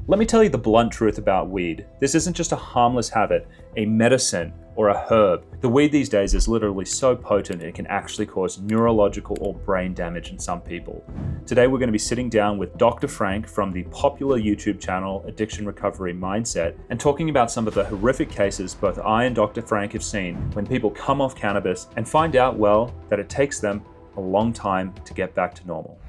Let me tell you the blunt truth about weed. This isn't just a harmless habit, a medicine, or a herb. The weed these days is literally so potent it can actually cause neurological or brain damage in some people. Today we're going to be sitting down with Dr. Frank from the popular YouTube channel Addiction Recovery Mindset and talking about some of the horrific cases both I and Dr. Frank have seen when people come off cannabis and find out, well, that it takes them a long time to get back to normal.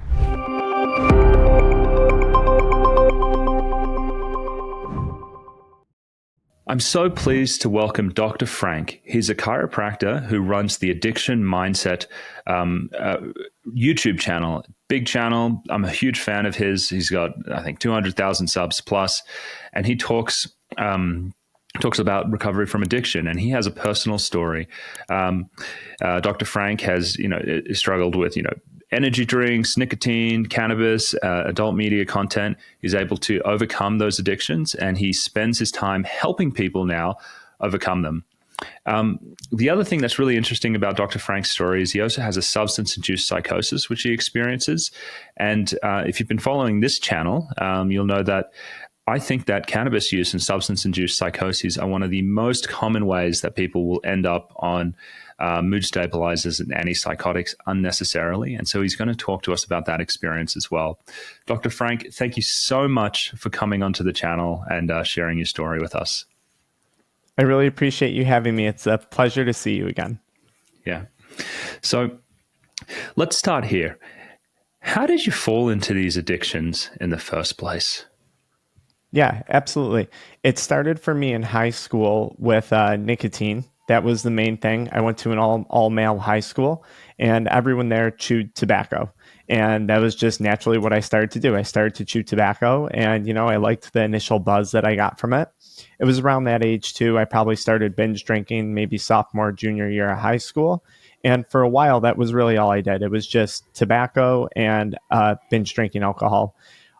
I'm so pleased to welcome Dr. Frank. He's a chiropractor who runs the Addiction Mindset YouTube channel. Big channel. I'm a huge fan of his. He's got, I think, 200,000 subs plus, and he talks about recovery from addiction, and he has a personal story. Dr. Frank has, struggled with, energy drinks, nicotine, cannabis, adult media content. He's able to overcome those addictions, and he spends his time helping people now overcome them. The other thing that's really interesting about Dr. Frank's story is he also has a substance-induced psychosis, which he experiences. And if you've been following this channel, you'll know that I think that cannabis use and substance-induced psychoses are one of the most common ways that people will end up on mood stabilizers and antipsychotics unnecessarily. And so he's going to talk to us about that experience as well. Dr. Frank, thank you so much for coming onto the channel and sharing your story with us. I really appreciate you having me. It's a pleasure to see you again. Yeah. So let's start here. How did you fall into these addictions in the first place? Yeah, absolutely. It started for me in high school with nicotine. That was the main thing. I went to an all-male high school, and everyone there chewed tobacco. And that was just naturally what I started to do. I started to chew tobacco, and, I liked the initial buzz that I got from it. It was around that age, too. I probably started binge drinking maybe sophomore, junior year of high school. And for a while, that was really all I did. It was just tobacco and binge drinking alcohol.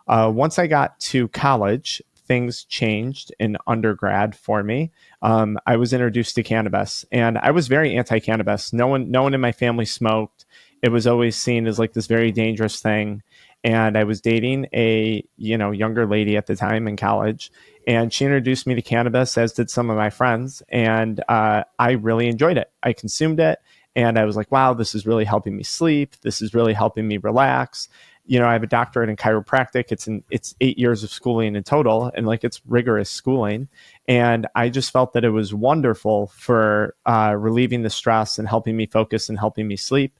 Once I got to college, things changed in undergrad for me. I was introduced to cannabis, and I was very anti-cannabis. No one in my family smoked. It was always seen as like this very dangerous thing. And I was dating a younger lady at the time in college, and she introduced me to cannabis, as did some of my friends. And I really enjoyed it. I consumed it, and I was like, wow, this is really helping me sleep. This is really helping me relax. I have a doctorate in chiropractic. It's 8 years of schooling in total, and it's rigorous schooling. And I just felt that it was wonderful for relieving the stress and helping me focus and helping me sleep.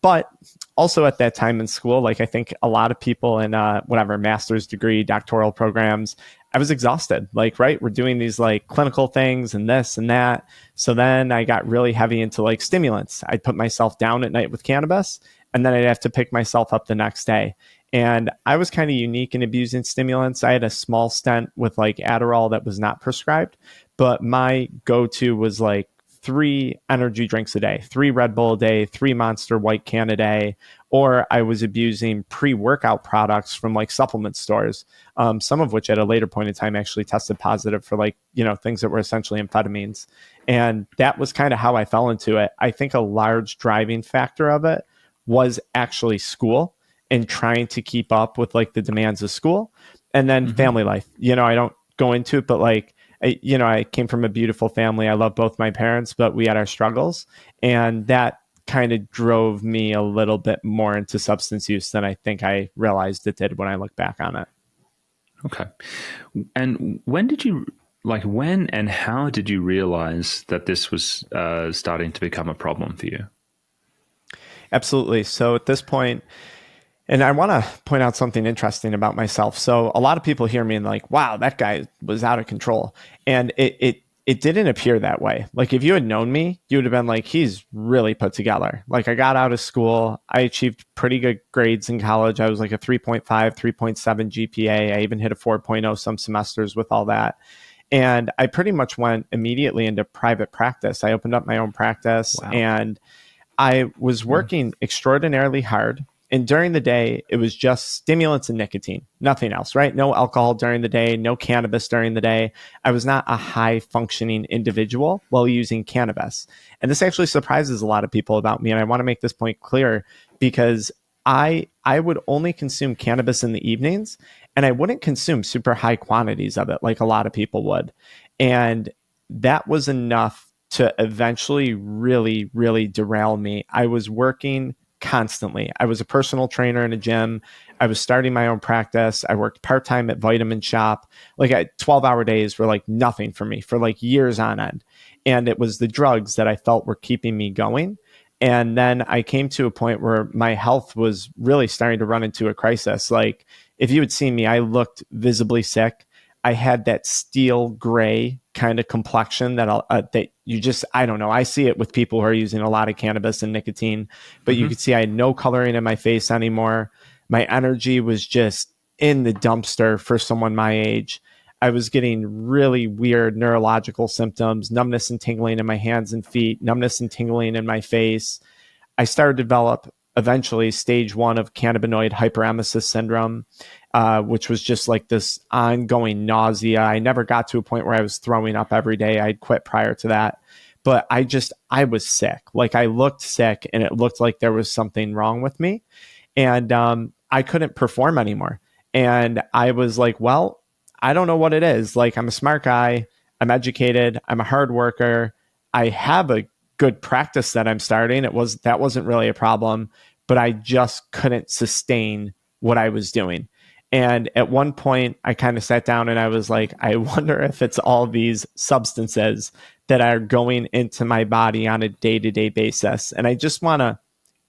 But also at that time in school, I think a lot of people in master's degree, doctoral programs, I was exhausted. We're doing these clinical things and this and that. So then I got really heavy into stimulants. I'd put myself down at night with cannabis, and then I'd have to pick myself up the next day. And I was kind of unique in abusing stimulants. I had a small stent with Adderall that was not prescribed, but my go-to was 3 energy drinks a day, 3 Red Bull a day, 3 Monster White can a day, or I was abusing pre-workout products from supplement stores, some of which at a later point in time actually tested positive for things that were essentially amphetamines. And that was kind of how I fell into it. I think a large driving factor of it was actually school and trying to keep up with the demands of school, and then family life. I don't go into it, but I came from a beautiful family. I love both my parents, but we had our struggles, and that kind of drove me a little bit more into substance use than I think I realized it did when I look back on it. Okay. And when and how did you realize that this was starting to become a problem for you? Absolutely. So at this point, and I want to point out something interesting about myself. So a lot of people hear me and wow, that guy was out of control. And it didn't appear that way. If you had known me, you would have been he's really put together. I got out of school. I achieved pretty good grades in college. I was a 3.5, 3.7 GPA. I even hit a 4.0 some semesters with all that. And I pretty much went immediately into private practice. I opened up my own practice. Wow. And I was working extraordinarily hard. And during the day, it was just stimulants and nicotine, nothing else, right? No alcohol during the day, no cannabis during the day. I was not a high functioning individual while using cannabis. And this actually surprises a lot of people about me. And I want to make this point clear because I would only consume cannabis in the evenings. and I wouldn't consume super high quantities of it like a lot of people would. And that was enough to eventually really, really derail me. I was working constantly. I was a personal trainer in a gym. I was starting my own practice. I worked part-time at Vitamin Shop. Like 12-hour days were like nothing for me for like years on end. And it was the drugs that I felt were keeping me going. And then I came to a point where my health was really starting to run into a crisis. Like if you had seen me, I looked visibly sick. I had that steel gray kind of complexion that you just, I don't know. I see it with people who are using a lot of cannabis and nicotine, but you could see I had no coloring in my face anymore. My energy was just in the dumpster for someone my age. I was getting really weird neurological symptoms, numbness and tingling in my hands and feet, numbness and tingling in my face. I started to develop eventually stage 1 of cannabinoid hyperemesis syndrome, which was just like this ongoing nausea. I never got to a point where I was throwing up every day. I'd quit prior to that. But I was sick. Like I looked sick and it looked like there was something wrong with me. And I couldn't perform anymore. And I was like, well, I don't know what it is. Like I'm a smart guy. I'm educated. I'm a hard worker. I have a good practice that I'm starting. That wasn't really a problem, but I just couldn't sustain what I was doing. And at one point I kind of sat down and I was like, I wonder if it's all these substances that are going into my body on a day-to-day basis. And I just want to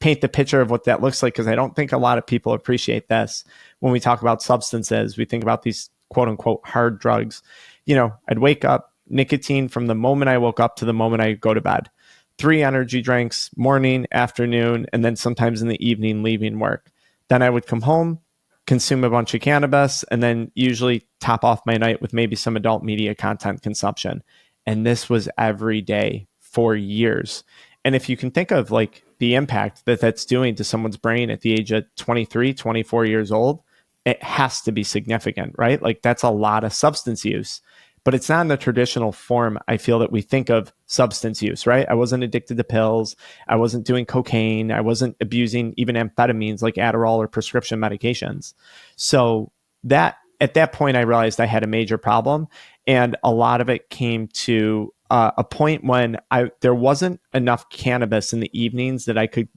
paint the picture of what that looks like, because I don't think a lot of people appreciate this. When we talk about substances, we think about these quote unquote hard drugs. I'd wake up, nicotine from the moment I woke up to the moment I go to bed. 3 energy drinks, morning, afternoon, and then sometimes in the evening leaving work. Then I would come home, consume a bunch of cannabis, and then usually top off my night with maybe some adult media content consumption. And this was every day for years. And if you can think of like the impact that that's doing to someone's brain at the age of 23, 24 years old, it has to be significant, right? Like that's a lot of substance use. But it's not in the traditional form, I feel, that we think of substance use, right? I wasn't addicted to pills. I wasn't doing cocaine. I wasn't abusing even amphetamines like Adderall or prescription medications. So that at that point, I realized I had a major problem. And a lot of it came to a point when there wasn't enough cannabis in the evenings that I could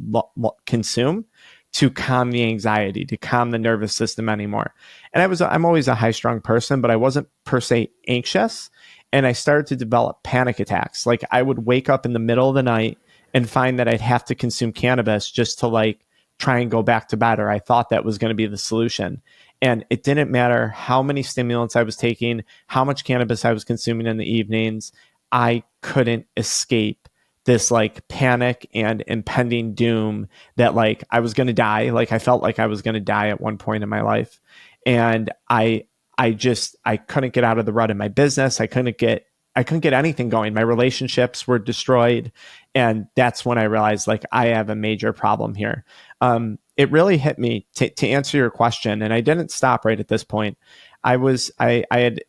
consume to calm the anxiety, to calm the nervous system anymore. And I'm always a high-strung person, but I wasn't per se anxious. And I started to develop panic attacks. Like I would wake up in the middle of the night and find that I'd have to consume cannabis just to like try and go back to bed, or I thought that was going to be the solution. And it didn't matter how many stimulants I was taking, how much cannabis I was consuming in the evenings. I couldn't escape this like panic and impending doom that like I was going to die. Like I felt like I was going to die at one point in my life. And I couldn't get out of the rut in my business. I couldn't get anything going. My relationships were destroyed. And that's when I realized like I have a major problem here. It really hit me to answer your question. And I didn't stop right at this point. I had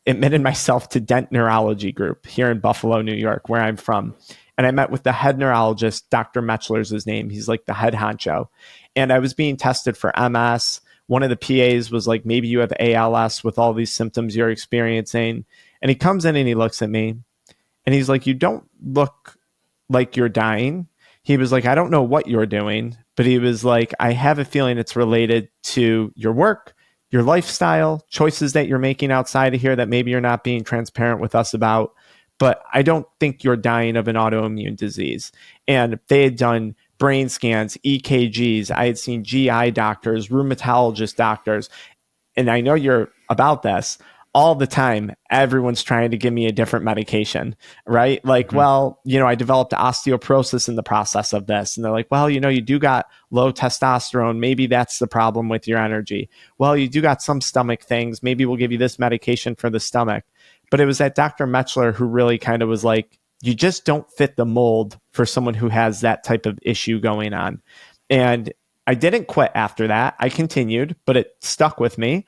admitted myself to Dent Neurology Group here in Buffalo, New York, where I'm from. And I met with the head neurologist, Dr. Metzler's his name. He's like the head honcho. And I was being tested for MS. One of the PAs was like, maybe you have ALS with all these symptoms you're experiencing. And he comes in and he looks at me and he's like, you don't look like you're dying. He was like, I don't know what you're doing, but he was like, I have a feeling it's related to your work, your lifestyle, choices that you're making outside of here that maybe you're not being transparent with us about. But I don't think you're dying of an autoimmune disease. And they had done brain scans, EKGs. I had seen GI doctors, rheumatologist doctors. And I know you're about this. All the time, everyone's trying to give me a different medication, right? Like, well, I developed osteoporosis in the process of this. And they're like, well, you do got low testosterone. Maybe that's the problem with your energy. Well, you do got some stomach things. Maybe we'll give you this medication for the stomach. But it was that Dr. Metzler who really kind of was like, you just don't fit the mold for someone who has that type of issue going on. And I didn't quit after that. I continued, but it stuck with me.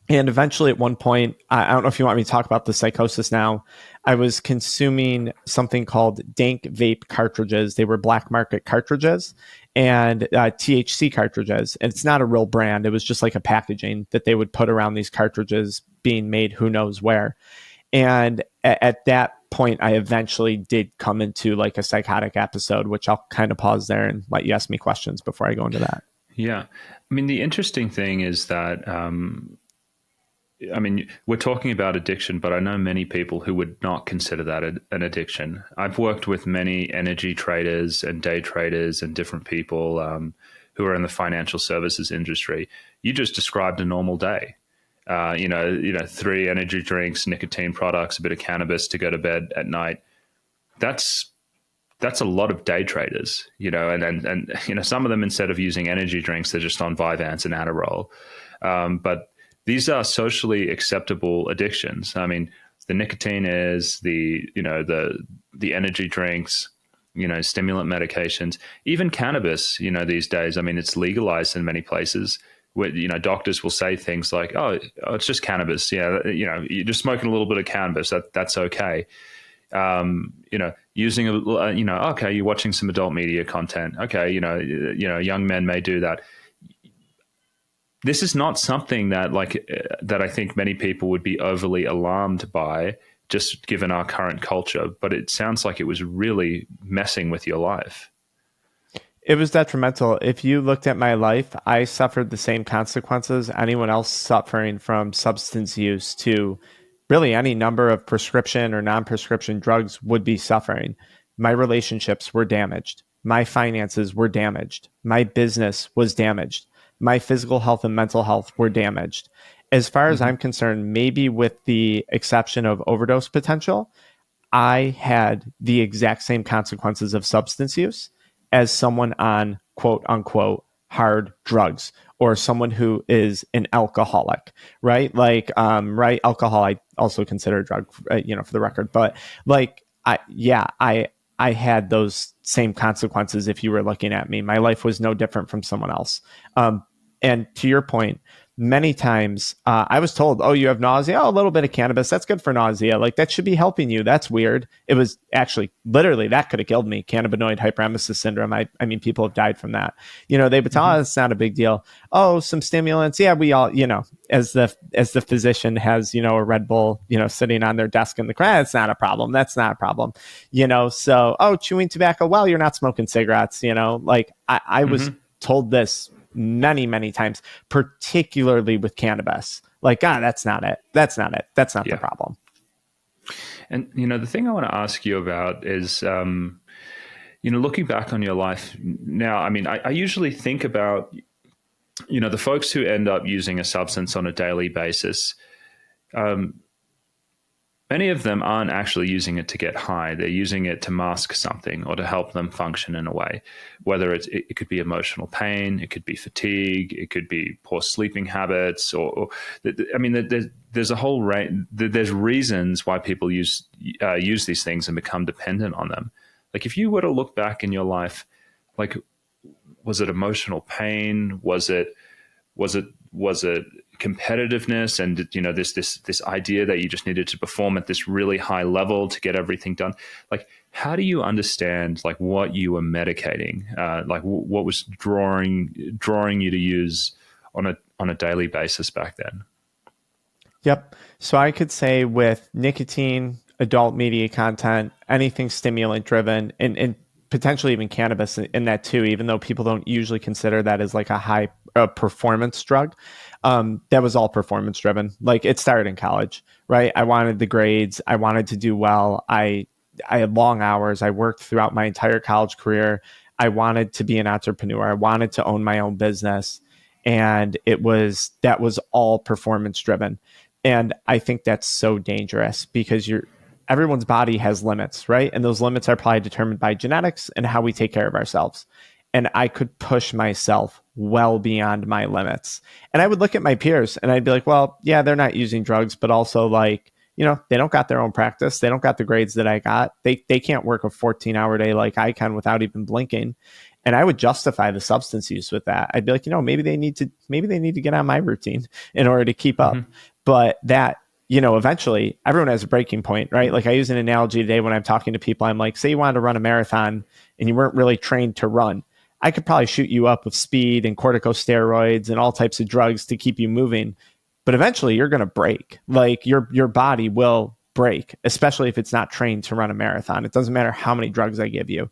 And eventually, at one point, I don't know if you want me to talk about the psychosis now. I was consuming something called dank vape cartridges. They were black market cartridges and THC cartridges. And it's not a real brand. It was just like a packaging that they would put around these cartridges being made who knows where. And at that point, I eventually did come into like a psychotic episode, which I'll kind of pause there and let you ask me questions before I go into that. Yeah. I mean, the interesting thing is that, I mean, we're talking about addiction, but I know many people who would not consider that an addiction. I've worked with many energy traders and day traders and different people who are in the financial services industry. You just described a normal day. 3 energy drinks, nicotine products, a bit of cannabis to go to bed at night. That's a lot of day traders, and some of them, instead of using energy drinks, they're just on Vyvanse and Adderall. But these are socially acceptable addictions. I mean, the nicotine is the energy drinks, stimulant medications, even cannabis, these days. I mean, it's legalized in many places where, doctors will say things like, oh, it's just cannabis. Yeah. You're just smoking a little bit of cannabis. That's okay. Using okay, you're watching some adult media content. Okay. Young men may do that. This is not something that I think many people would be overly alarmed by, just given our current culture. But it sounds like it was really messing with your life. It was detrimental. If you looked at my life, I suffered the same consequences anyone else suffering from substance use to really any number of prescription or non-prescription drugs would be suffering. My relationships were damaged. My finances were damaged. My business was damaged. My physical health and mental health were damaged. As far as I'm concerned, maybe with the exception of overdose potential, I had the exact same consequences of substance use as someone on quote unquote hard drugs, or someone who is an alcoholic, right? Like, right. Alcohol, I also consider a drug, for the record, but like, I had those same consequences. If you were looking at me, my life was no different from someone else. And to your point, many times I was told, oh, you have nausea. Oh, a little bit of cannabis. That's good for nausea. Like, that should be helping you. That's weird. It was actually literally that could have killed me. Cannabinoid hyperemesis syndrome. I mean, people have died from that. They would tell us it's not a big deal. Oh, some stimulants. Yeah, we all, as the physician has, a Red Bull, sitting on their desk in the crowd. It's not a problem. That's not a problem. So, oh, chewing tobacco. Well, you're not smoking cigarettes. Like I was told this many, many times, particularly with cannabis. Like, that's not it. That's not it. That's not the problem. And, the thing I want to ask you about is, looking back on your life now, I mean, I usually think about, the folks who end up using a substance on a daily basis. Many of them aren't actually using it to get high. They're using it to mask something or to help them function in a way, whether it could be emotional pain, it could be fatigue, it could be poor sleeping habits, or I mean, there's a whole range. There's reasons why people use these things and become dependent on them. Like, if you were to look back in your life, like, was it emotional pain? Was it competitiveness, and this idea that you just needed to perform at this really high level to get everything done? Like, how do you understand like what you were medicating, like what was drawing you to use on a daily basis back then? Yep. So I could say with nicotine, adult media content, anything stimulant driven, and potentially even cannabis in that too, even though people don't usually consider that as like a high performance drug. That was all performance driven. Like, it started in college, right? I wanted the grades. I wanted to do well. I had long hours. I worked throughout my entire college career. I wanted to be an entrepreneur. I wanted to own my own business. And that was all performance driven. And I think that's so dangerous because everyone's body has limits, right? And those limits are probably determined by genetics and how we take care of ourselves. And I could push myself well beyond my limits. And I would look at my peers and I'd be like, well, yeah, they're not using drugs, but also like, they don't got their own practice. They don't got the grades that I got. They can't work a 14-hour day like I can without even blinking. And I would justify the substance use with that. I'd be like, maybe they need to get on my routine in order to keep up. But that, eventually everyone has a breaking point, right? Like I use an analogy today when I'm talking to people. I'm like, say you wanted to run a marathon and you weren't really trained to run. I could probably shoot you up with speed and corticosteroids and all types of drugs to keep you moving. But eventually you're going to break. Like your body will break, especially if it's not trained to run a marathon. It doesn't matter how many drugs I give you.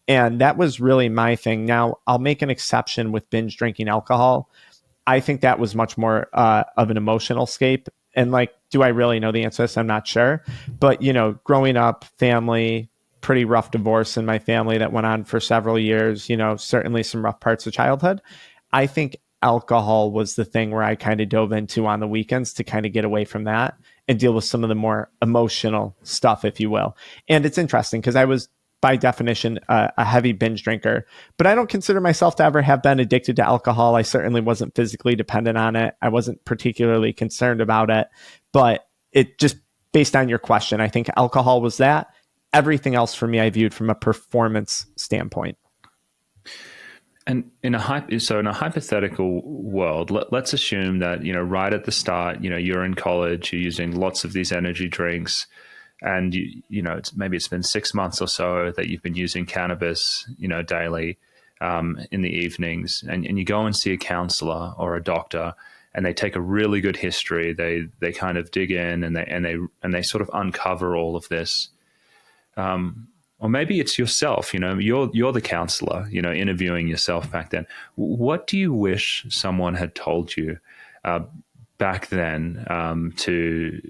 And that was really my thing. Now, I'll make an exception with binge drinking alcohol. I think that was much more of an emotional escape. And like, do I really know the answer to this? I'm not sure. But, growing up, family, pretty rough divorce in my family that went on for several years, certainly some rough parts of childhood. I think alcohol was the thing where I kind of dove into on the weekends to kind of get away from that and deal with some of the more emotional stuff, if you will. And it's interesting because I was, by definition, a heavy binge drinker, but I don't consider myself to ever have been addicted to alcohol. I certainly wasn't physically dependent on it. I wasn't particularly concerned about it, but it just based on your question, I think alcohol was that. Everything else for me, I viewed from a performance standpoint. And in a hypothetical world, let's assume that, right at the start, you're in college, you're using lots of these energy drinks, and maybe it's been 6 months or so that you've been using cannabis, daily, in the evenings, and you go and see a counselor or a doctor, and they take a really good history. They kind of dig in and they sort of uncover all of this. Or maybe it's yourself, you're the counselor, interviewing yourself back then. What do you wish someone had told you back then to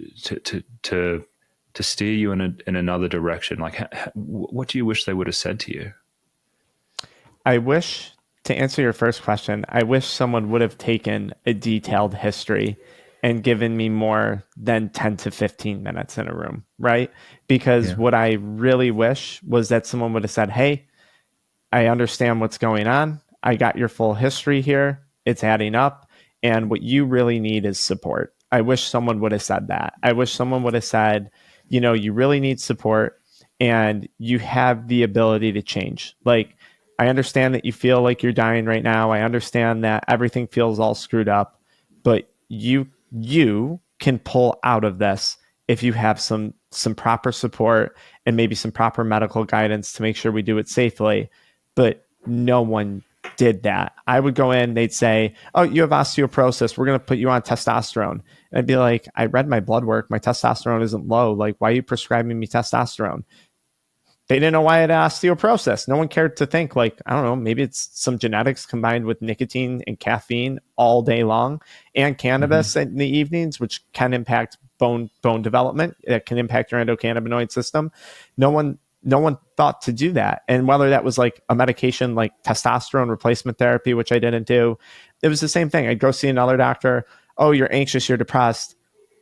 steer you in another direction? Like, what do you wish they would have said to you? I wish, to answer your first question, I wish someone would have taken a detailed history and given me more than 10 to 15 minutes in a room, right? Because what I really wish was that someone would have said, hey, I understand what's going on. I got your full history here. It's adding up. And what you really need is support. I wish someone would have said that. I wish someone would have said, you really need support and you have the ability to change. Like, I understand that you feel like you're dying right now. I understand that everything feels all screwed up, but you can pull out of this if you have some proper support and maybe some proper medical guidance to make sure we do it safely. But no one did that. I would go in, they'd say, oh, you have osteoporosis. We're going to put you on testosterone. And I'd be like, I read my blood work. My testosterone isn't low. Like, why are you prescribing me testosterone? They didn't know why I had osteoporosis. No one cared to think, like, I don't know, maybe it's some genetics combined with nicotine and caffeine all day long and cannabis in the evenings, which can impact bone development. It can impact your endocannabinoid system. No one thought to do that. And whether that was like a medication like testosterone replacement therapy, which I didn't do, it was the same thing. I'd go see another doctor. Oh, you're anxious, you're depressed.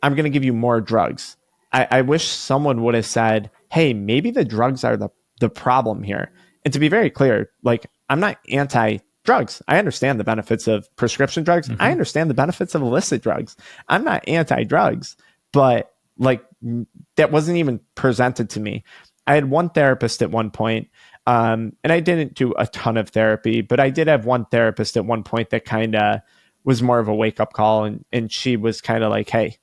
I'm going to give you more drugs. I wish someone would have said, hey, maybe the drugs are the problem here. And to be very clear, like, I'm not anti-drugs. I understand the benefits of prescription drugs. I understand the benefits of illicit drugs. I'm not anti-drugs, but like, that wasn't even presented to me. I had one therapist at one point, and I didn't do a ton of therapy, but I did have one therapist at one point that kind of was more of a wake-up call. And she was kind of like, hey,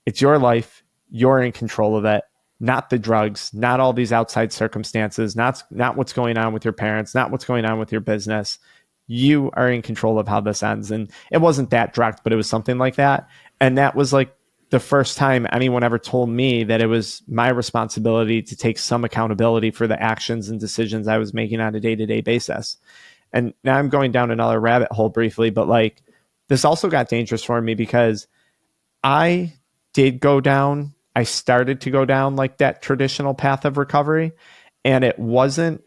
it's your life. You're in control of it, not the drugs, not all these outside circumstances, not what's going on with your parents, not what's going on with your business. You are in control of how this ends. And it wasn't that direct, but it was something like that. And that was like the first time anyone ever told me that it was my responsibility to take some accountability for the actions and decisions I was making on a day-to-day basis. And now I'm going down another rabbit hole briefly, but like, this also got dangerous for me because I started to go down like that traditional path of recovery. And it wasn't,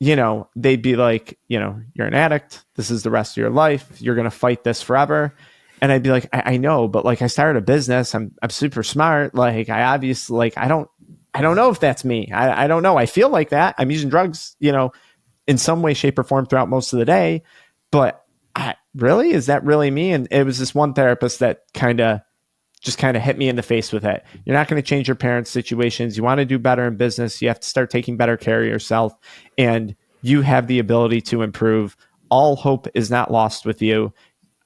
they'd be like, you're an addict. This is the rest of your life. You're going to fight this forever. And I'd be like, I know, but like, I started a business. I'm super smart. Like, I obviously, like, I don't know if that's me. I don't know. I feel like that. I'm using drugs, in some way, shape, or form throughout most of the day. But really, is that really me? And it was this one therapist that kind of hit me in the face with it. You're not going to change your parents' situations. You want to do better in business. You have to start taking better care of yourself. And you have the ability to improve. All hope is not lost with you.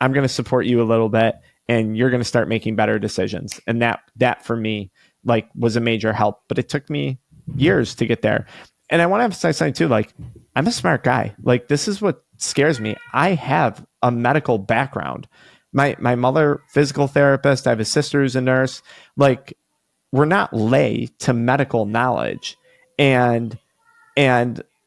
I'm going to support you a little bit, and you're going to start making better decisions. And that for me, like, was a major help, but it took me years to get there. And I want to emphasize something too, like, I'm a smart guy. Like, this is what scares me. I have a medical background. My mother, physical therapist. I have a sister who's a nurse. Like, we're not lay to medical knowledge. And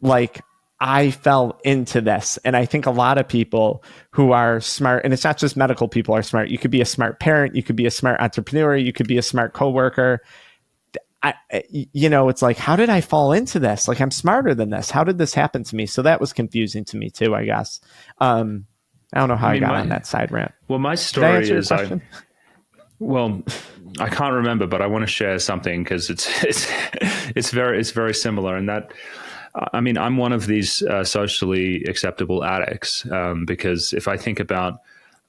like, I fell into this. And I think a lot of people who are smart, and it's not just medical people are smart. You could be a smart parent. You could be a smart entrepreneur. You could be a smart coworker. It's like, how did I fall into this? Like, I'm smarter than this. How did this happen to me? So that was confusing to me too, I guess. I don't know how I got on that side rant. Well, my story is, I can't remember, but I want to share something because it's very similar. And that, I mean, I'm one of these socially acceptable addicts because if I think about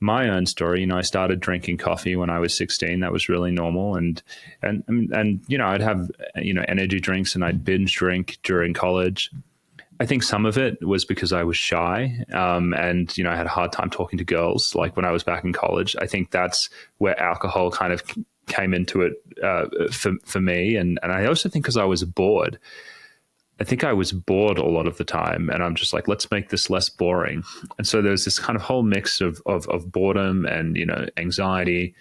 my own story, I started drinking coffee when I was 16. That was really normal, and I'd have energy drinks and I'd binge drink during college. I think some of it was because I was shy, and I had a hard time talking to girls. Like when I was back in college, I think that's where alcohol kind of came into it for me, and I also think because I was bored. I think I was bored a lot of the time, and I'm just like, let's make this less boring. And so there's this kind of whole mix of boredom and anxiety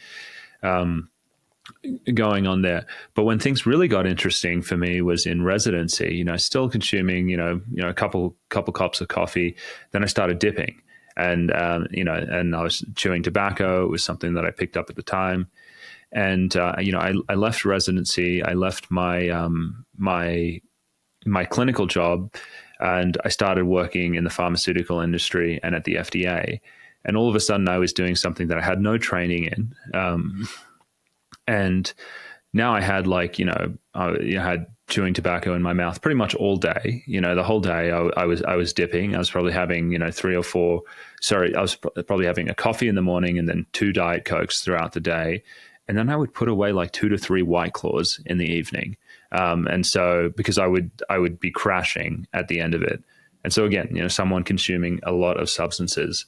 going on there. But when things really got interesting for me was in residency. Still consuming a couple cups of coffee. Then I started dipping, and and I was chewing tobacco. It was something that I picked up at the time, and I left residency. I left my clinical job, and I started working in the pharmaceutical industry and at the FDA. And all of a sudden I was doing something that I had no training in. And now I had I had chewing tobacco in my mouth pretty much all day. The whole day I was dipping. I was probably having, I was probably having a coffee in the morning and then 2 Diet Cokes throughout the day. And then I would put away like 2 to 3 White Claws in the evening. And so because I would be crashing at the end of it. And so again, someone consuming a lot of substances.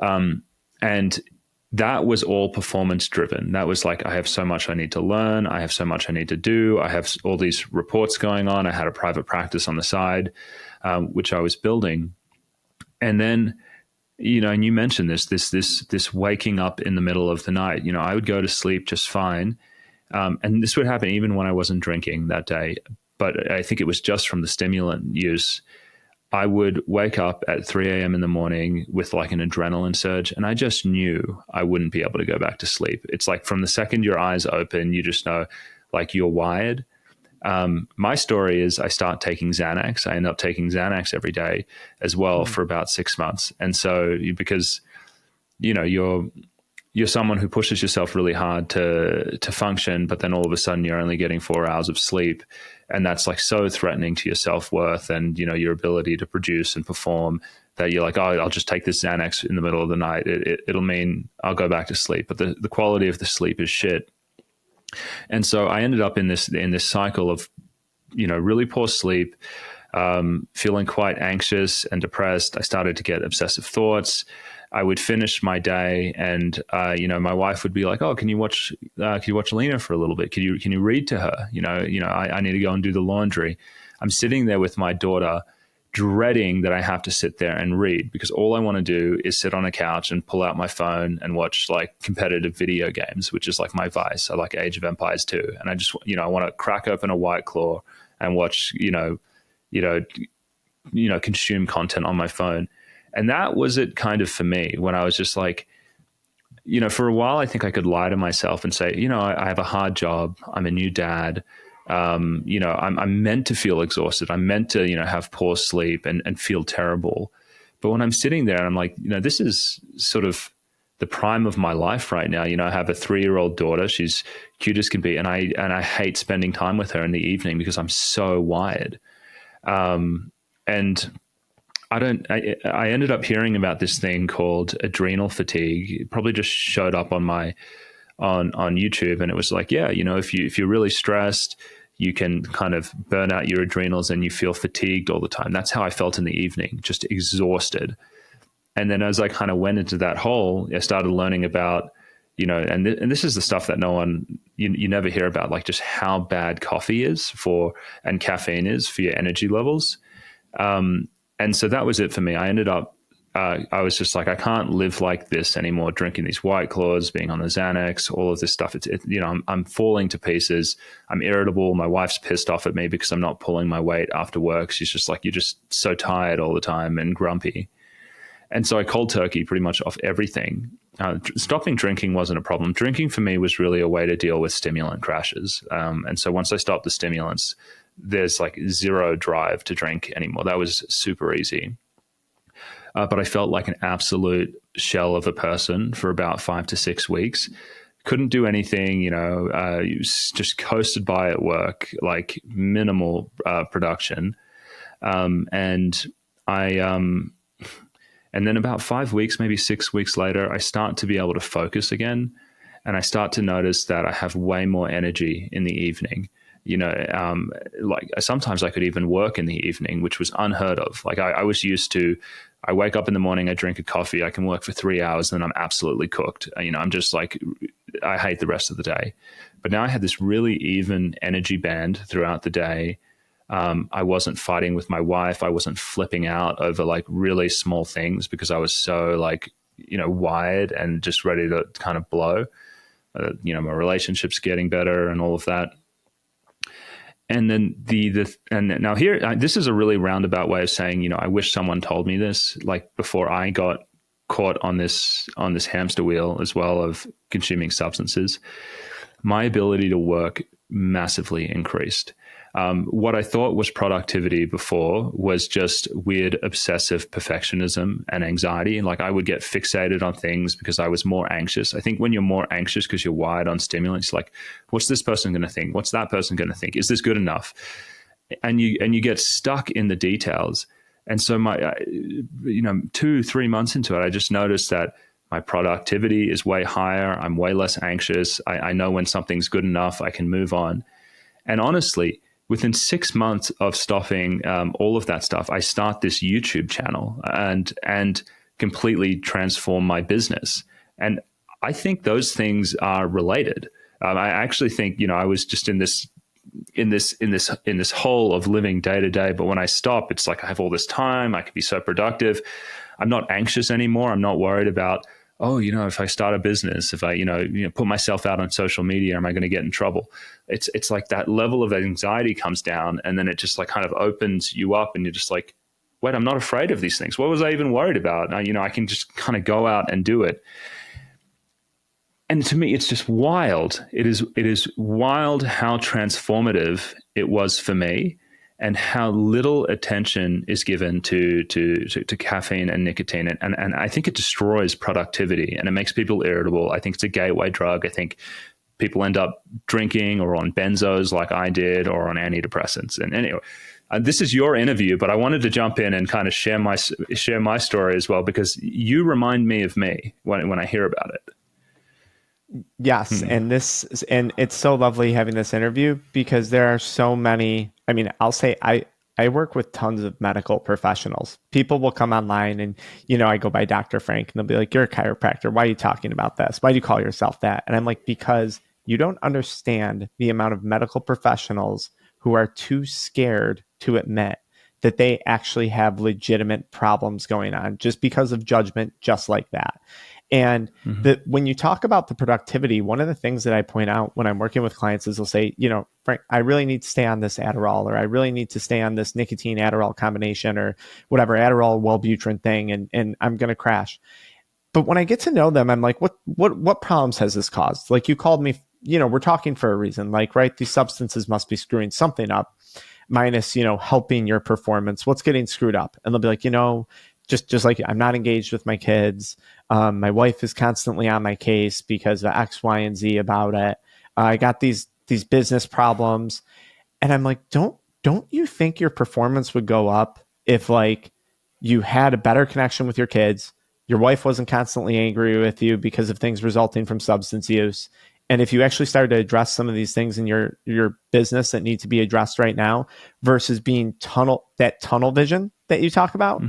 And that was all performance driven. That was like, I have so much I need to learn. I have so much I need to do. I have all these reports going on. I had a private practice on the side, which I was building. And then, and you mentioned this waking up in the middle of the night. I would go to sleep just fine. And this would happen even when I wasn't drinking that day. But I think it was just from the stimulant use. I would wake up at 3 a.m. in the morning with like an adrenaline surge, and I just knew I wouldn't be able to go back to sleep. It's like from the second your eyes open, you just know like you're wired. My story is I start taking Xanax. I end up taking Xanax every day as well for about 6 months. And so because, you're someone who pushes yourself really hard to function, but then all of a sudden you're only getting 4 hours of sleep. And that's like so threatening to your self-worth and, your ability to produce and perform that you're like, oh, I'll just take this Xanax in the middle of the night. It'll mean I'll go back to sleep. But the quality of the sleep is shit. And so I ended up in this cycle of, really poor sleep, feeling quite anxious and depressed. I started to get obsessive thoughts. I would finish my day, and my wife would be like, "Oh, can you watch Lena for a little bit? Can you read to her? I need to go and do the laundry." I'm sitting there with my daughter, dreading that I have to sit there and read because all I want to do is sit on a couch and pull out my phone and watch like competitive video games, which is like my vice. I like Age of Empires 2, and I just I want to crack open a White Claw and watch consume content on my phone. And that was it kind of for me when I was just like, for a while, I think I could lie to myself and say, I have a hard job. I'm a new dad. I'm meant to feel exhausted. I'm meant to, have poor sleep and feel terrible. But when I'm sitting there and I'm like, this is sort of the prime of my life right now. I have a 3-year-old daughter. She's cute as can be. And I hate spending time with her in the evening because I'm so wired. And I ended up hearing about this thing called adrenal fatigue. It probably just showed up on YouTube, and it was like, if you're really stressed, you can kind of burn out your adrenals and you feel fatigued all the time. That's how I felt in the evening, just exhausted. And then as I kind of went into that hole, I started learning about, and this is the stuff that no one, you never hear about, like just how bad coffee is and caffeine is for your energy levels. And so that was it for me. I ended up, I was just like, I can't live like this anymore, drinking these White Claws, being on the Xanax, all of this stuff. I'm falling to pieces. I'm irritable. My wife's pissed off at me because I'm not pulling my weight after work. She's just like, you're just so tired all the time and grumpy. And so I cold turkey pretty much off everything. Stopping drinking wasn't a problem. Drinking for me was really a way to deal with stimulant crashes. And so once I stopped the stimulants, there's like zero drive to drink anymore. That was super easy. But I felt like an absolute shell of a person for about 5 to 6 weeks. Couldn't do anything, just coasted by at work, like minimal production. And then about 5 weeks, maybe 6 weeks later, I start to be able to focus again. And I start to notice that I have way more energy in the evening. Like sometimes I could even work in the evening, which was unheard of. Like I was used to, I wake up in the morning, I drink a coffee, I can work for 3 hours, and then I'm absolutely cooked. I'm just like, I hate the rest of the day. But now I had this really even energy band throughout the day. I wasn't fighting with my wife. I wasn't flipping out over like really small things because I was so like, wired and just ready to kind of blow. My relationship's getting better and all of that. And then and now here, this is a really roundabout way of saying, I wish someone told me this, like before I got caught on this hamster wheel as well of consuming substances. My ability to work massively increased. What I thought was productivity before was just weird obsessive perfectionism and anxiety. Like I would get fixated on things because I was more anxious. I think when you're more anxious because you're wired on stimulants, like what's this person going to think? What's that person going to think? Is this good enough? And you get stuck in the details. And so 2-3 months into it, I just noticed that my productivity is way higher. I'm way less anxious. I know when something's good enough, I can move on. And honestly, within 6 months of stopping all of that stuff, I start this YouTube channel and completely transform my business. And I think those things are related. I actually think, I was just in this hole of living day to day. But when I stop, it's like I have all this time. I can be so productive. I'm not anxious anymore. I'm not worried about, if I start a business, if I, put myself out on social media, am I going to get in trouble? It's like that level of anxiety comes down, and then it just like kind of opens you up, and you're just like, wait, I'm not afraid of these things. What was I even worried about? Now, I can just kind of go out and do it. And to me, it's just wild. It is wild how transformative it was for me, and how little attention is given to caffeine and nicotine. And I think it destroys productivity, and it makes people irritable. I think it's a gateway drug. I think people end up drinking or on benzos like I did, or on antidepressants. And anyway, this is your interview, but I wanted to jump in and kind of share my story as well, because you remind me of me when I hear about it. Yes. And it's so lovely having this interview, because there are so many, I'll say I work with tons of medical professionals. People will come online and, I go by Dr. Frank, and they'll be like, you're a chiropractor. Why are you talking about this? Why do you call yourself that? And I'm like, because you don't understand the amount of medical professionals who are too scared to admit that they actually have legitimate problems going on just because of judgment, just like that. And when you talk about the productivity, one of the things that I point out when I'm working with clients is they'll say, Frank, I really need to stay on this Adderall, or I really need to stay on this nicotine Adderall combination, or whatever Adderall Wellbutrin thing, and I'm going to crash. But when I get to know them, I'm like, what problems has this caused? Like, you called me, we're talking for a reason, like, right? These substances must be screwing something up, minus, helping your performance. What's getting screwed up? And they'll be like, just like, I'm not engaged with my kids. My wife is constantly on my case because of X, Y, and Z about it. I got these business problems. And I'm like, don't you think your performance would go up if like you had a better connection with your kids, your wife wasn't constantly angry with you because of things resulting from substance use, And if you actually started to address some of these things in your business that need to be addressed right now versus being that tunnel vision that you talk about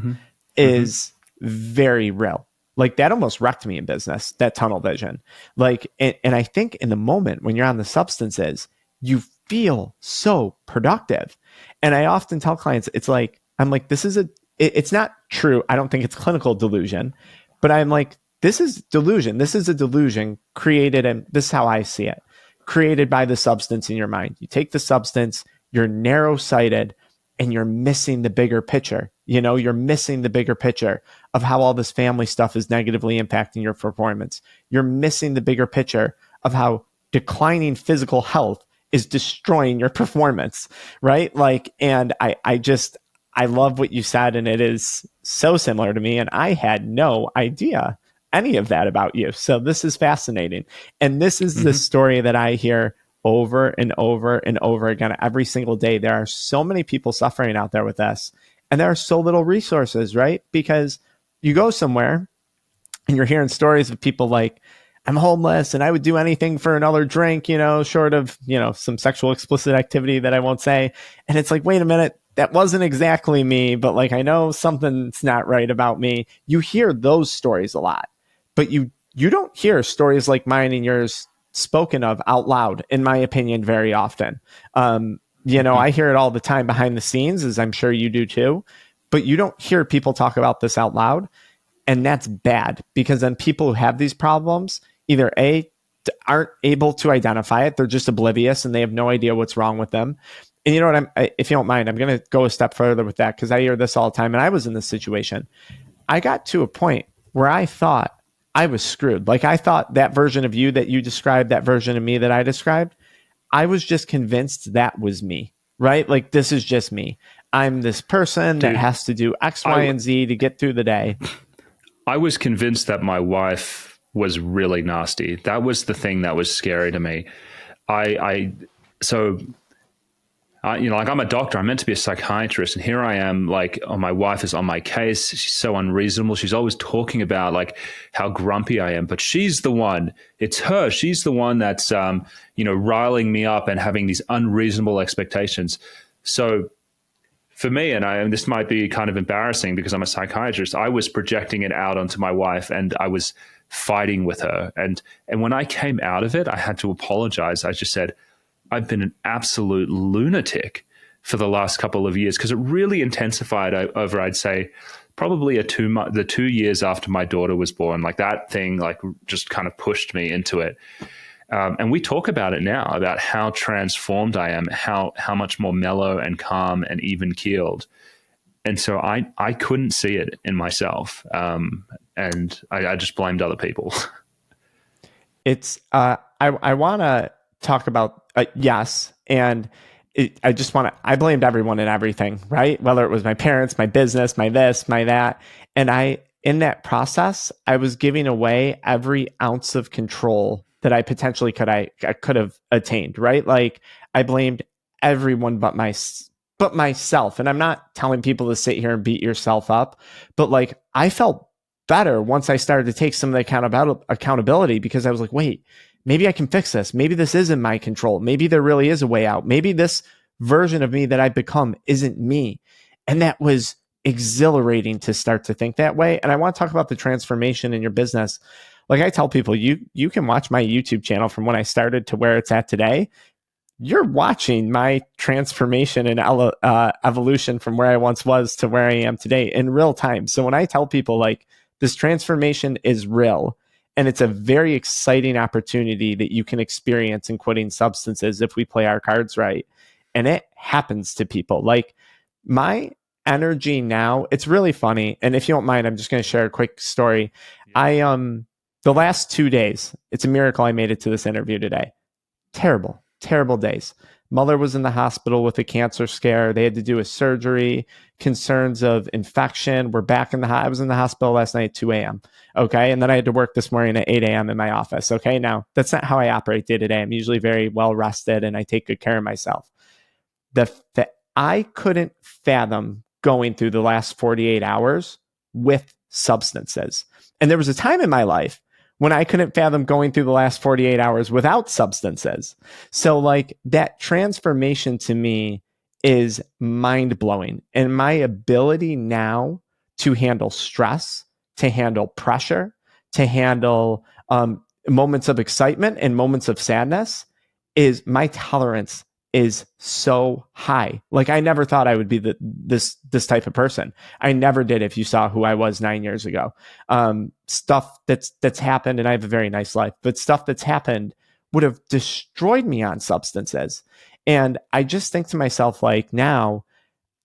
is very real. Like that almost wrecked me in business, that tunnel vision. Like, and I think in the moment when you're on the substances, you feel so productive. And I often tell clients, it's like, I'm like, it's not true. I don't think it's clinical delusion, but I'm like, this is delusion. This is a delusion created, and this is how I see it, created by the substance in your mind. You take the substance, you're narrow-sighted, and you're missing the bigger picture. You know, you're missing the bigger picture of how all this family stuff is negatively impacting your performance. You're missing the bigger picture of how declining physical health is destroying your performance, right? Like, and I love what you said, and it is so similar to me, and I had no idea any of that about you. So this is fascinating. And this is the story that I hear over and over and over again every single day. There are so many people suffering out there with this, and there are so little resources, right? Because you go somewhere and you're hearing stories of people like, I'm homeless and I would do anything for another drink, you know, short of, you know, some sexual explicit activity that I won't say. And it's like, wait a minute, that wasn't exactly me, but like, I know something's not right about me. You hear those stories a lot, but you don't hear stories like mine and yours spoken of out loud, in my opinion, very often. You know, I hear it all the time behind the scenes, as I'm sure you do too, but you don't hear people talk about this out loud. And that's bad, because then people who have these problems either aren't able to identify it, they're just oblivious and they have no idea what's wrong with them. And you know what, if you don't mind, I'm going to go a step further with that, because I hear this all the time, and I was in this situation. I got to a point where I thought I was screwed. Like, I thought that version of you that you described, that version of me that I described, I was just convinced that was me, right? Like, this is just me. I'm this person that has to do X, Y, and Z to get through the day. I was convinced that my wife was really nasty. That was the thing that was scary to me. You know, like, I'm a doctor. I'm meant to be a psychiatrist, and here I am. Like, oh, my wife is on my case. She's so unreasonable. She's always talking about like how grumpy I am, but she's the one. It's her. She's the one that's you know, riling me up and having these unreasonable expectations. So for me, and this might be kind of embarrassing because I'm a psychiatrist, I was projecting it out onto my wife, and I was fighting with her. And when I came out of it, I had to apologize. I just said, I've been an absolute lunatic for the last couple of years, because it really intensified over, I'd say, probably the 2 years after my daughter was born. Like, that thing, like, just kind of pushed me into it. And we talk about it now, about how transformed I am, how much more mellow and calm and even keeled. And so I couldn't see it in myself. And I just blamed other people. It's, I want to talk about, yes. And I blamed everyone and everything, right? Whether it was my parents, my business, my this, my that. And in that process, I was giving away every ounce of control that I potentially I could have attained, right? Like, I blamed everyone but myself. And I'm not telling people to sit here and beat yourself up, but like, I felt better once I started to take some of the accountability, because I was like, wait, maybe I can fix this. Maybe this is in my control. Maybe there really is a way out. Maybe this version of me that I've become isn't me. And that was exhilarating to start to think that way. And I want to talk about the transformation in your business. Like, I tell people, you can watch my YouTube channel from when I started to where it's at today. You're watching my transformation and evolution from where I once was to where I am today in real time. So when I tell people, like, this transformation is real, and it's a very exciting opportunity that you can experience in quitting substances if we play our cards right. And it happens to people. Like, my energy now, it's really funny. And if you don't mind, I'm just going to share a quick story. Yeah. The last 2 days, it's a miracle I made it to this interview today. Terrible days. Mother was in the hospital with a cancer scare. They had to do a surgery, concerns of infection. We're back I was in the hospital last night at 2 a.m. Okay. And then I had to work this morning at 8 a.m. in my office. Okay. Now, that's not how I operate day to day. I'm usually very well rested and I take good care of myself. I couldn't fathom going through the last 48 hours with substances. And there was a time in my life when I couldn't fathom going through the last 48 hours without substances. So like that transformation to me is mind blowing. And my ability now to handle stress, to handle pressure, to handle moments of excitement and moments of sadness is my tolerance is so high. Like I never thought I would be this type of person. I never did. If you saw who I was 9 years ago, stuff that's happened, and I have a very nice life, but stuff that's happened would have destroyed me on substances. And I just think to myself, like, now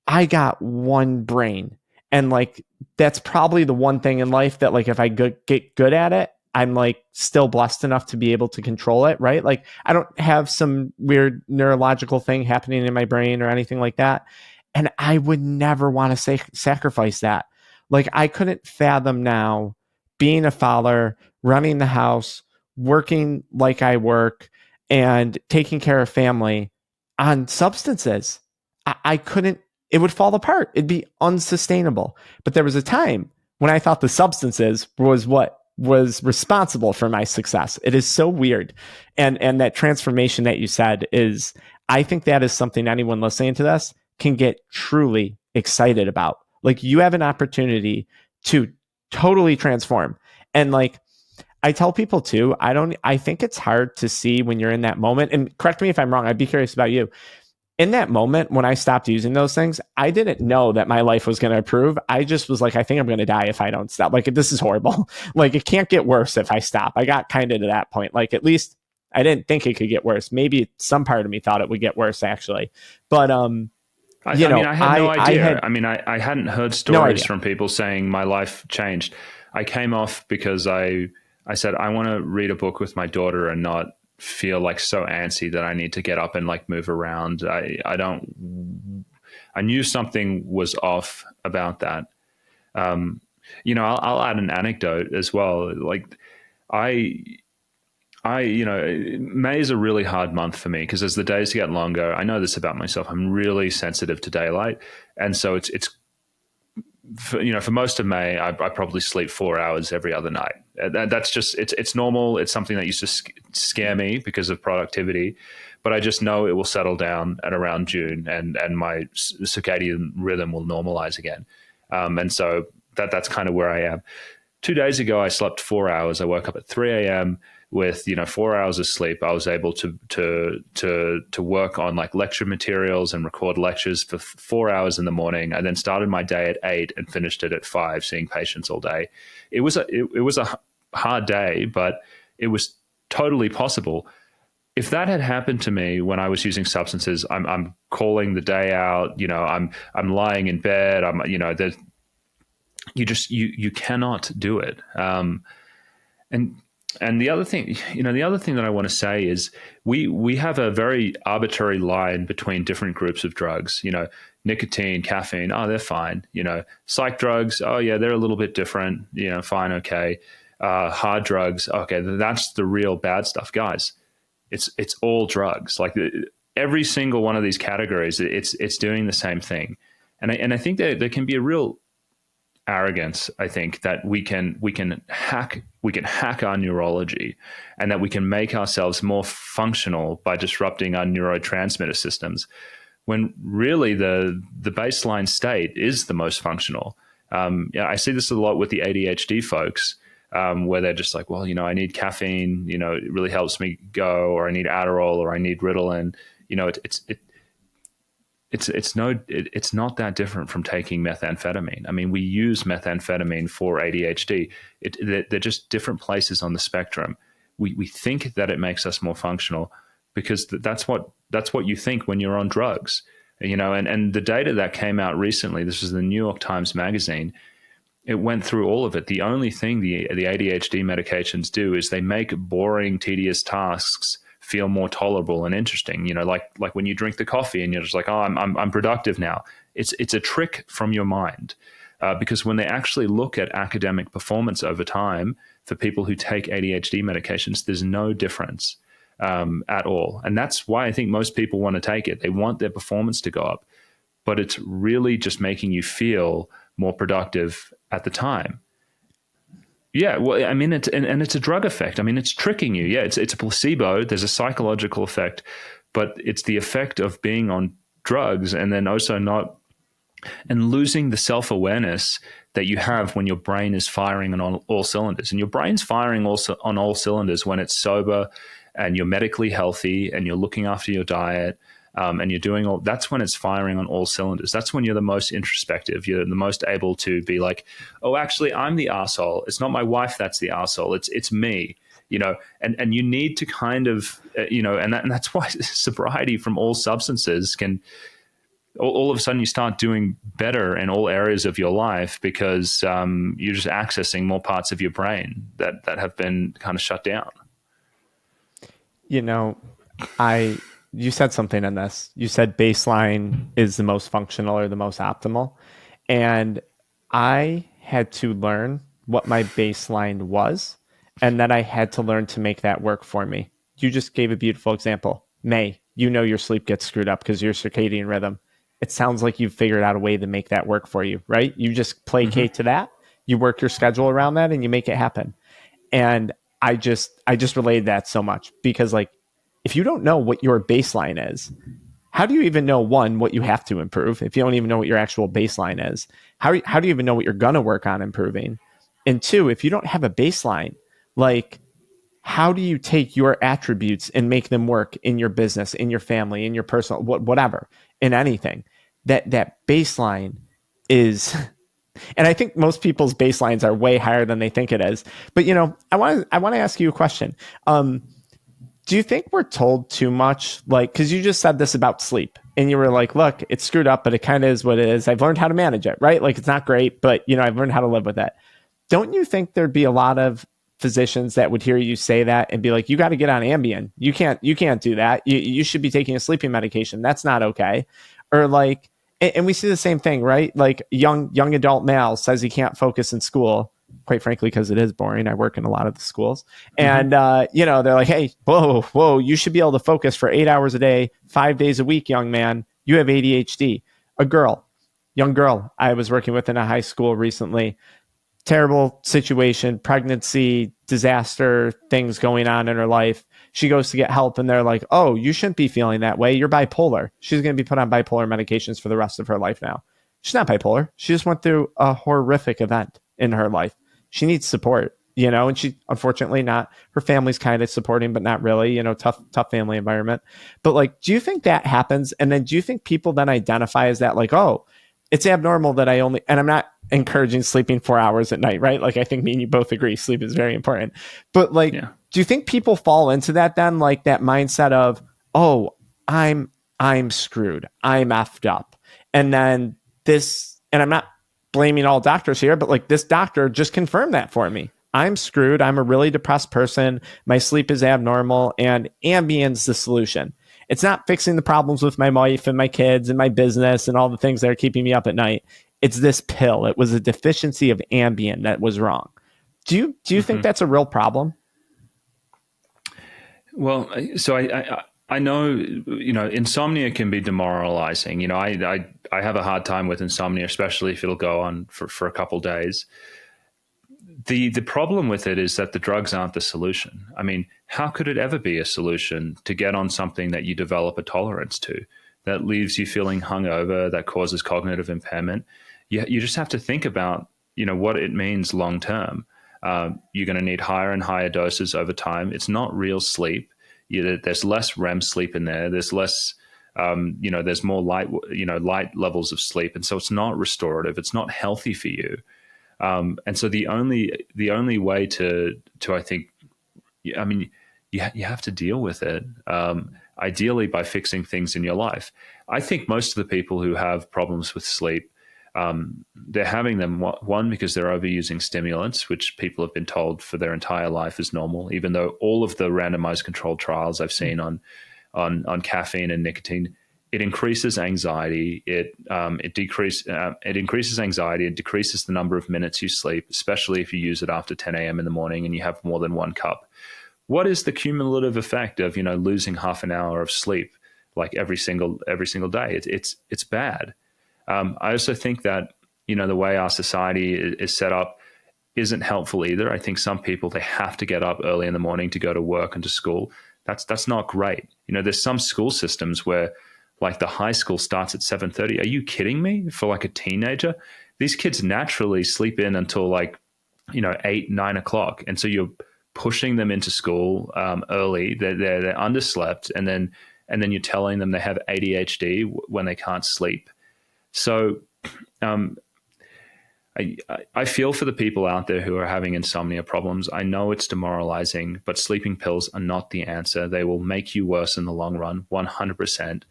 I got one brain, and like that's probably the one thing in life that, like, if I get good at it, I'm like still blessed enough to be able to control it, right? Like I don't have some weird neurological thing happening in my brain or anything like that. And I would never want to sacrifice that. Like I couldn't fathom now being a father, running the house, working like I work, and taking care of family on substances. I couldn't, it would fall apart. It'd be unsustainable. But there was a time when I thought the substances was what was responsible for my success. It is so weird. And that transformation that you said is, I think that is something anyone listening to this can get truly excited about. Like you have an opportunity to totally transform. And like I tell people too, I think it's hard to see when you're in that moment. And correct me if I'm wrong, I'd be curious about you. In that moment, when I stopped using those things, I didn't know that my life was going to improve. I just was like, I think I'm going to die if I don't stop. Like, this is horrible. Like, it can't get worse if I stop. I got kind of to that point. Like, at least I didn't think it could get worse. Maybe some part of me thought it would get worse, actually. But, I mean, I had no idea. I hadn't heard stories from people saying my life changed. I came off because I said, I want to read a book with my daughter and not feel like so antsy that I need to get up and like move around. I knew something was off about that. I'll add an anecdote as well. Like May is a really hard month for me because as the days get longer, I know this about myself, I'm really sensitive to daylight. And so it's for most of May, I probably sleep 4 hours every other night. That's just, it's normal. It's something that used to scare me because of productivity, but I just know it will settle down at around June and my circadian rhythm will normalize again. And so that's kind of where I am. 2 days ago, I slept 4 hours. I woke up at 3 a.m. with 4 hours of sleep. I was able to work on like lecture materials and record lectures for 4 hours in the morning. I then started my day at 8 and finished it at 5, seeing patients all day. It was a hard day, but it was totally possible. If that had happened to me when I was using substances, I'm calling the day out. I'm lying in bed. You cannot do it. And the other thing, that I want to say is we have a very arbitrary line between different groups of drugs. Nicotine, caffeine, oh, they're fine. Psych drugs, oh yeah, they're a little bit different. Fine, okay. Hard drugs, okay, that's the real bad stuff, guys. It's all drugs. Like every single one of these categories, it's doing the same thing. And I think that there can be a real arrogance, I think, that we can hack our neurology and that we can make ourselves more functional by disrupting our neurotransmitter systems, when really the baseline state is the most functional. I see this a lot with the ADHD folks, where they're just like, well, I need caffeine, it really helps me go, or I need Adderall, or I need Ritalin. It's not that different from taking methamphetamine. I mean, we use methamphetamine for ADHD. They're just different places on the spectrum. We think that it makes us more functional because that's what you think when you're on drugs. And the data that came out recently, this was the New York Times Magazine, it went through all of it. The only thing the ADHD medications do is they make boring, tedious tasks feel more tolerable and interesting. Like when you drink the coffee and you're just like, oh, I'm productive now. It's a trick from your mind, because when they actually look at academic performance over time for people who take ADHD medications, there's no difference at all. And that's why I think most people want to take it. They want their performance to go up, but it's really just making you feel more productive at the time. Yeah, well, I mean, and it's a drug effect. I mean, it's tricking you. Yeah, it's a placebo. There's a psychological effect, but it's the effect of being on drugs, and then also not and losing the self awareness that you have when your brain is firing on all cylinders. And your brain's firing also on all cylinders when it's sober, and you're medically healthy, and you're looking after your diet. And you're doing all that's when it's firing on all cylinders. That's when you're the most introspective. You're the most able to be like, oh, actually, I'm the asshole. It's not my wife that's the asshole. It's me. And you need to kind of, and that's why sobriety from all substances can all of a sudden you start doing better in all areas of your life because you're just accessing more parts of your brain that have been kind of shut down. You said something in this. You said baseline is the most functional or the most optimal. And I had to learn what my baseline was. And then I had to learn to make that work for me. You just gave a beautiful example. May, your sleep gets screwed up because your circadian rhythm. It sounds like you've figured out a way to make that work for you, right? You just placate to that. You work your schedule around that and you make it happen. And I just relayed that so much because if you don't know what your baseline is, how do you even know, one, what you have to improve? If you don't even know what your actual baseline is, how do you even know what you're going to work on improving? And two, if you don't have a baseline, how do you take your attributes and make them work in your business, in your family, in your personal, whatever, in anything? That baseline is... And I think most people's baselines are way higher than they think it is. But, I want to ask you a question. Do you think we're told too much? Because you just said this about sleep and you were like, look, it's screwed up, but it kind of is what it is. I've learned how to manage it, right? It's not great, but I've learned how to live with it. Don't you think there'd be a lot of physicians that would hear you say that and be like, you got to get on Ambien. You can't do that. You should be taking a sleeping medication. That's not okay. Or and we see the same thing, right? Young adult male says he can't focus in school, quite frankly, because it is boring. I work in a lot of the schools. And, they're like, hey, whoa, you should be able to focus for 8 hours a day, 5 days a week, young man. You have ADHD. Young girl I was working with in a high school recently, terrible situation, pregnancy, disaster, things going on in her life. She goes to get help and they're like, oh, you shouldn't be feeling that way. You're bipolar. She's going to be put on bipolar medications for the rest of her life now. She's not bipolar. She just went through a horrific event in her life. She needs support, and she, unfortunately, not, her family's kind of supporting, but not really, tough family environment. But do you think that happens? And then do you think people then identify as that, oh, it's abnormal that and I'm not encouraging sleeping 4 hours at night, right? I think me and you both agree sleep is very important. But do you think people fall into that then, that mindset of, oh, I'm screwed, I'm effed up, and then this, and I'm not blaming all doctors here, but this doctor just confirmed that for me. I'm screwed. I'm a really depressed person. My sleep is abnormal, and Ambien's the solution. It's not fixing the problems with my wife and my kids and my business and all the things that are keeping me up at night. It's this pill. It was a deficiency of Ambien that was wrong. Do you think that's a real problem? Well, so I know, insomnia can be demoralizing. I have a hard time with insomnia, especially if it'll go on for a couple days. The problem with it is that the drugs aren't the solution. I mean, how could it ever be a solution to get on something that you develop a tolerance to, that leaves you feeling hungover, that causes cognitive impairment? You just have to think about, what it means long term. You're going to need higher and higher doses over time. It's not real sleep. There's less REM sleep in there. There's less, there's more light levels of sleep. And so it's not restorative. It's not healthy for you. And so the only way to I think, I mean, you have to deal with it, ideally by fixing things in your life. I think most of the people who have problems with sleep, they're having them, one, because they're overusing stimulants, which people have been told for their entire life is normal, even though all of the randomized controlled trials I've seen on caffeine and nicotine, it increases anxiety. It increases anxiety. It decreases the number of minutes you sleep, especially if you use it after 10 a.m. in the morning and you have more than one cup. What is the cumulative effect of losing half an hour of sleep every single day? It's bad. I also think that the way our society is set up, isn't helpful either. I think some people, they have to get up early in the morning to go to work and to school. That's not great. There's some school systems where like the high school starts at 7:30. Are you kidding me? For like a teenager, these kids naturally sleep in until like 8, 9 o'clock, and so you're pushing them into school early. They're underslept, and then you're telling them they have ADHD when they can't sleep. So I feel for the people out there who are having insomnia problems. I know it's demoralizing, but sleeping pills are not the answer. They will make you worse in the long run, 100%.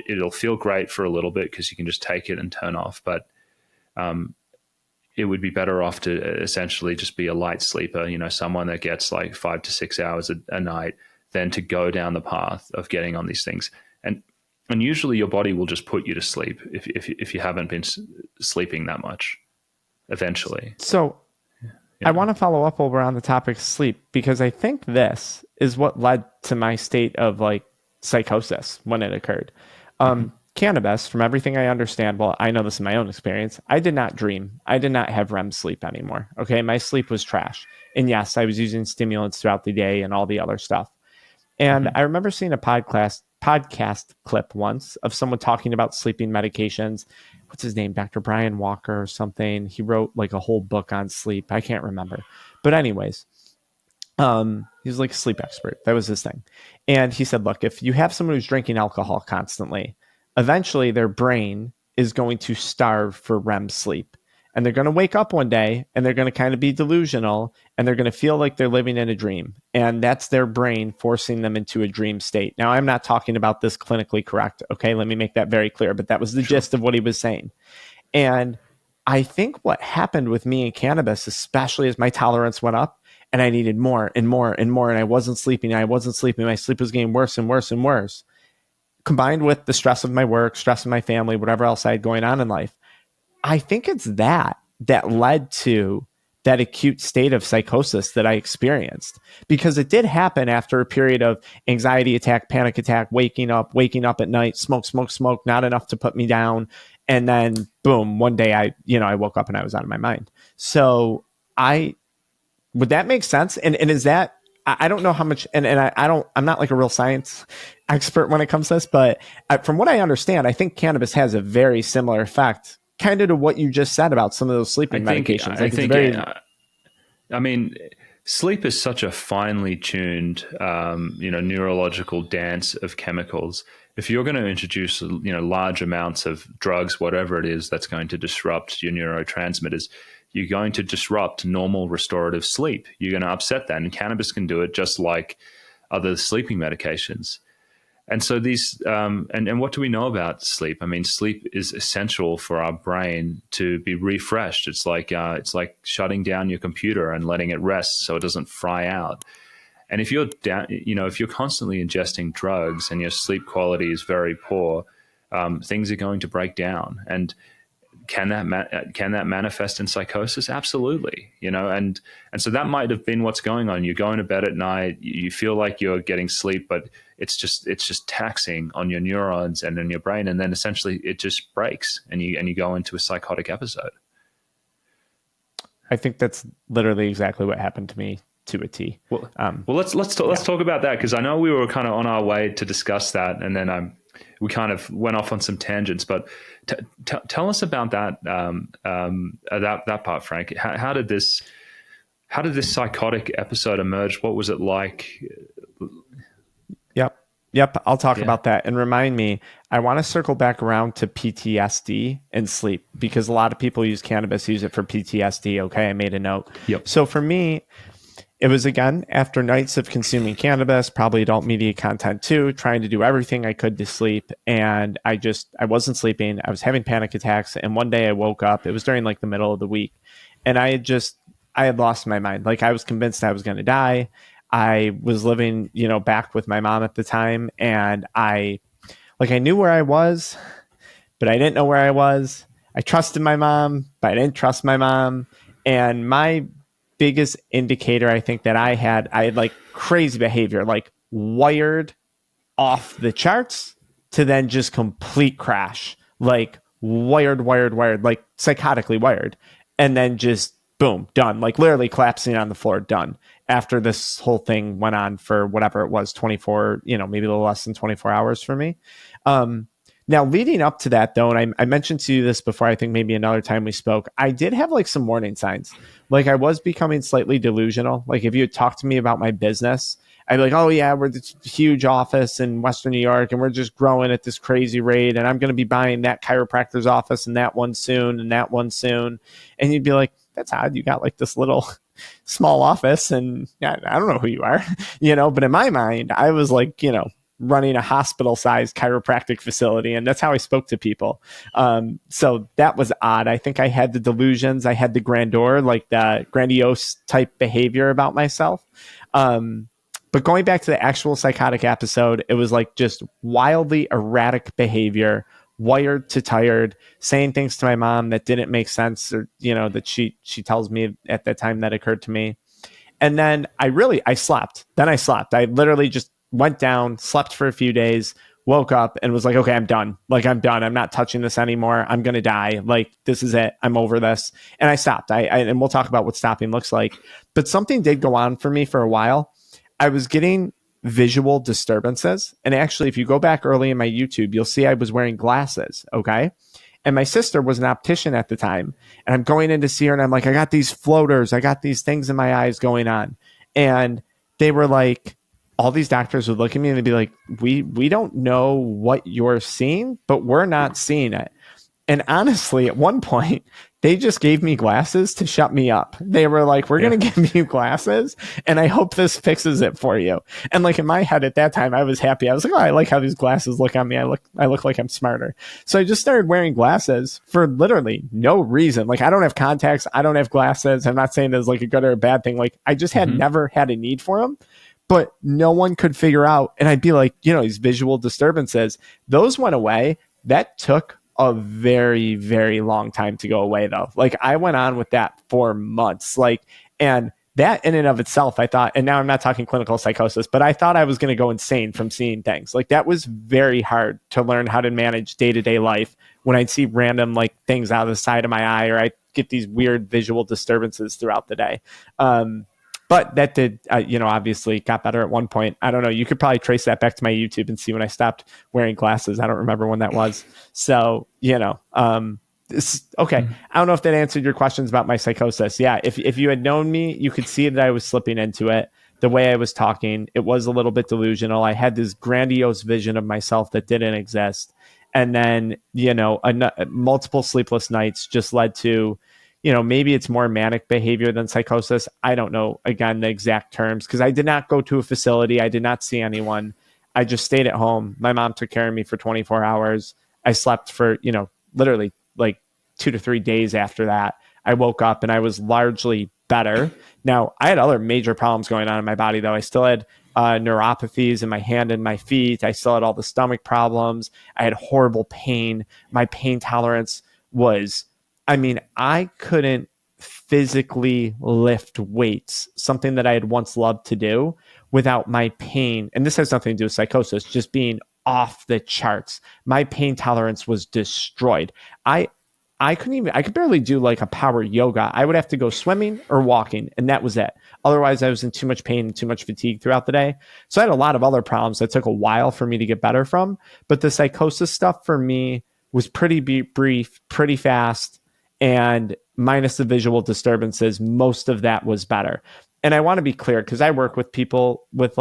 It'll feel great for a little bit because you can just take it and turn off, but it would be better off to essentially just be a light sleeper, someone that gets like 5 to 6 hours a night, than to go down the path of getting on these things. And usually your body will just put you to sleep if you haven't been sleeping that much eventually. So I want to follow up over on the topic of sleep, because I think this is what led to my state of like psychosis when it occurred. Cannabis, from everything I understand, well, I know this in my own experience, I did not dream. I did not have REM sleep anymore. Okay. My sleep was trash. And yes, I was using stimulants throughout the day and all the other stuff. And I remember seeing a podcast clip once of someone talking about sleeping medications. What's his name? Dr. Brian Walker or something. He wrote like a whole book on sleep. I can't remember. But anyways, he was like a sleep expert. That was his thing. And he said, look, if you have someone who's drinking alcohol constantly, eventually their brain is going to starve for REM sleep. And they're going to wake up one day and they're going to kind of be delusional and they're going to feel like they're living in a dream. And that's their brain forcing them into a dream state. Now, I'm not talking about this clinically correct. Okay, let me make that very clear. But that was the gist of what he was saying. And I think what happened with me in cannabis, especially as my tolerance went up and I needed more and more and more, and I wasn't sleeping. My sleep was getting worse and worse and worse, combined with the stress of my work, stress of my family, whatever else I had going on in life. I think it's that led to that acute state of psychosis that I experienced, because it did happen after a period of anxiety attack, panic attack, waking up at night, smoke, not enough to put me down. And then boom, one day I woke up and I was out of my mind. So would that make sense? And is that, I don't know how much, and I'm not like a real science expert when it comes to this, but from what I understand, I think cannabis has a very similar effect, kind of to what you just said about some of those sleeping medications. I mean, sleep is such a finely tuned, neurological dance of chemicals. If you're going to introduce, large amounts of drugs, whatever it is that's going to disrupt your neurotransmitters, you're going to disrupt normal restorative sleep. You're going to upset that. And cannabis can do it just like other sleeping medications. And so these, and what do we know about sleep? I mean, sleep is essential for our brain to be refreshed. It's like shutting down your computer and letting it rest so it doesn't fry out. And if you're if you're constantly ingesting drugs and your sleep quality is very poor, things are going to break down. And can that manifest in psychosis? Absolutely. And so that might have been what's going on. You're going to bed at night, you feel like you're getting sleep, but it's just taxing on your neurons and in your brain, and then essentially it just breaks and you go into a psychotic episode. I think that's literally exactly what happened to me to a T. Well, let's talk about that, because I know we were kind of on our way to discuss that, and then we kind of went off on some tangents. But tell us about that that part, Frank. How did this psychotic episode emerge? What was it like? Yep. I'll talk about that. And remind me, I want to circle back around to PTSD and sleep, because a lot of people use cannabis, use it for PTSD. Okay, I made a note. Yep. So for me, it was, again, after nights of consuming cannabis, probably adult media content too, trying to do everything I could to sleep. And I wasn't sleeping. I was having panic attacks. And one day I woke up, it was during like the middle of the week, and I had lost my mind. Like, I was convinced I was going to die. I was living, back with my mom at the time. And I knew where I was, but I didn't know where I was. I trusted my mom, but I didn't trust my mom. And my biggest indicator, I think, that I had like crazy behavior, like wired off the charts to then just complete crash, like wired, like psychotically wired, and then just boom, done. Like literally collapsing on the floor, done. After this whole thing went on for whatever it was, 24, maybe a little less than 24 hours for me. Now, leading up to that, though, and I mentioned to you this before, I think maybe another time we spoke, I did have like some warning signs. Like I was becoming slightly delusional. Like if you had talked to me about my business, I'd be like, oh, yeah, we're this huge office in Western New York and we're just growing at this crazy rate. And I'm going to be buying that chiropractor's office and that one soon and that one soon. And you'd be like, that's odd. You got like this little small office and I don't know who you are, but in my mind, I was like, running a hospital-sized chiropractic facility, and that's how I spoke to people. So that was odd. I think I had the delusions, I had the grandeur, like the grandiose type behavior about myself. But going back to the actual psychotic episode, it was like just wildly erratic behavior, wired to tired, saying things to my mom that didn't make sense, or that she tells me at that time that occurred to me. And then I slept. Then I slept. I literally just went down, slept for a few days, woke up and was like, okay, I'm done. Like, I'm done. I'm not touching this anymore. I'm going to die. Like, this is it. I'm over this. And I stopped. And we'll talk about what stopping looks like. But something did go on for me for a while. I was getting visual disturbances. And actually, if you go back early in my YouTube, you'll see I was wearing glasses. Okay. And my sister was an optician at the time. And I'm going in to see her and I'm like, I got these floaters. I got these things in my eyes going on. And they were like, all these doctors would look at me and they'd be like, we don't know what you're seeing, but we're not seeing it. And honestly, at one point, they just gave me glasses to shut me up. They were like, we're going to give you glasses and I hope this fixes it for you. And like in my head at that time, I was happy. I was like, oh, I like how these glasses look on me. I look like I'm smarter. So I just started wearing glasses for literally no reason. Like I don't have contacts. I don't have glasses. I'm not saying there's like a good or a bad thing. Like I just had never had a need for them. But no one could figure out. And I'd be like, these visual disturbances, those went away. That took a very, very long time to go away, though. Like I went on with that for months. And that in and of itself, I thought, and now I'm not talking clinical psychosis, but I thought I was going to go insane from seeing things. Like that was very hard to learn how to manage day-to-day life when I'd see random like things out of the side of my eye, or I get these weird visual disturbances throughout the day. But that did, obviously got better at one point. I don't know. You could probably trace that back to my YouTube and see when I stopped wearing glasses. I don't remember when that was. So, okay. I don't know if that answered your questions about my psychosis. Yeah. If you had known me, you could see that I was slipping into it. The way I was talking, it was a little bit delusional. I had this grandiose vision of myself that didn't exist. And then, multiple sleepless nights just led to, maybe it's more manic behavior than psychosis. I don't know, again, the exact terms, because I did not go to a facility. I did not see anyone. I just stayed at home. My mom took care of me for 24 hours. I slept for, literally like 2 to 3 days after that. I woke up and I was largely better. Now, I had other major problems going on in my body, though. I still had neuropathies in my hand and my feet. I still had all the stomach problems. I had horrible pain. My pain tolerance was, I couldn't physically lift weights, something that I had once loved to do, without my pain. And this has nothing to do with psychosis, just being off the charts. My pain tolerance was destroyed. I could barely do like a power yoga. I would have to go swimming or walking, and that was it. Otherwise, I was in too much pain and too much fatigue throughout the day. So I had a lot of other problems that took a while for me to get better from. But the psychosis stuff for me was pretty brief, pretty fast, and minus the visual disturbances, most of that was better. And I want to be clear, because I work with people with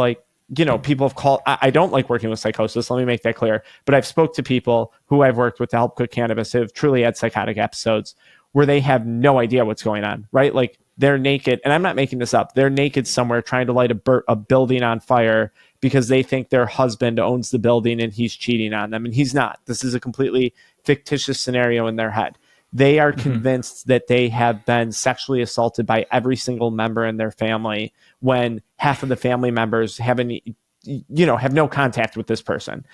people have called, I don't like working with psychosis. Let me make that clear. But I've spoke to people who I've worked with to help quit cannabis who have truly had psychotic episodes where they have no idea what's going on, right? Like they're naked, and I'm not making this up. They're naked somewhere trying to light a building on fire because they think their husband owns the building and he's cheating on them. And he's not. This is a completely fictitious scenario in their head. They are convinced that they have been sexually assaulted by every single member in their family, when half of the family members have no contact with this person.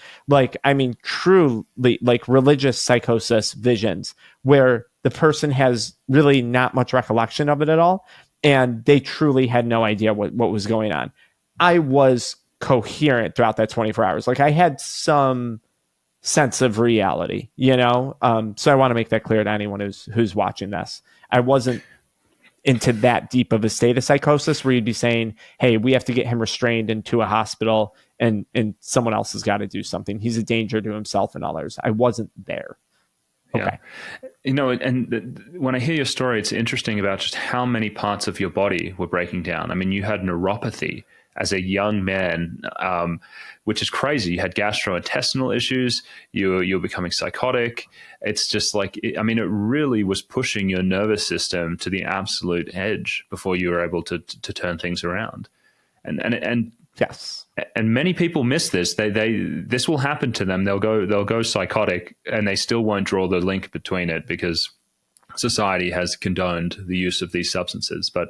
Truly like religious psychosis visions where the person has really not much recollection of it at all. And they truly had no idea what was going on. I was coherent throughout that 24 hours. Like I had some sense of reality, so I want to make that clear to anyone who's watching this. I wasn't into that deep of a state of psychosis where you'd be saying, hey, we have to get him restrained into a hospital and someone else has got to do something. He's a danger to himself and others. I wasn't there. Okay. Yeah. When I hear your story, it's interesting about just how many parts of your body were breaking down. I mean, you had neuropathy as a young man, which is crazy. You had gastrointestinal issues. You're becoming psychotic. It's just like, it really was pushing your nervous system to the absolute edge before you were able to turn things around. And yes. And many people miss this. This will happen to them. They'll go psychotic, and they still won't draw the link between it because society has condoned the use of these substances. But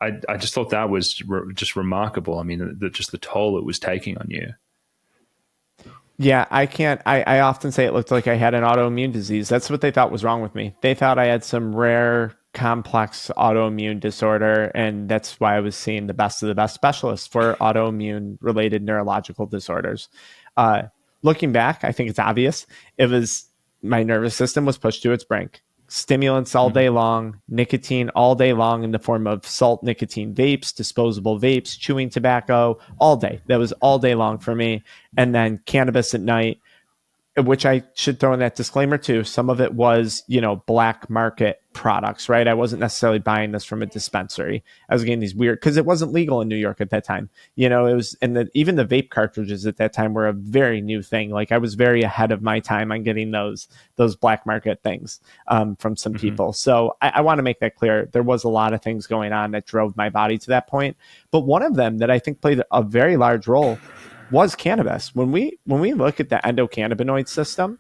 I just thought that was just remarkable. I mean, just the toll it was taking on you. Yeah, I often say it looked like I had an autoimmune disease. That's what they thought was wrong with me. They thought I had some rare, complex autoimmune disorder, and that's why I was seeing the best of the best specialists for autoimmune related neurological disorders. Looking back, I think it's obvious. It was my nervous system was pushed to its brink. Stimulants all day long, nicotine all day long in the form of salt nicotine vapes, disposable vapes, chewing tobacco all day. That was all day long for me. And then cannabis at night, which I should throw in that disclaimer too. Some of it was, black market products, right? I wasn't necessarily buying this from a dispensary. I was getting these weird, because it wasn't legal in New York at that time. It was, and even the vape cartridges at that time were a very new thing. Like I was very ahead of my time on getting those black market things from some people. So I want to make that clear. There was a lot of things going on that drove my body to that point. But one of them that I think played a very large role was cannabis. When we look at the endocannabinoid system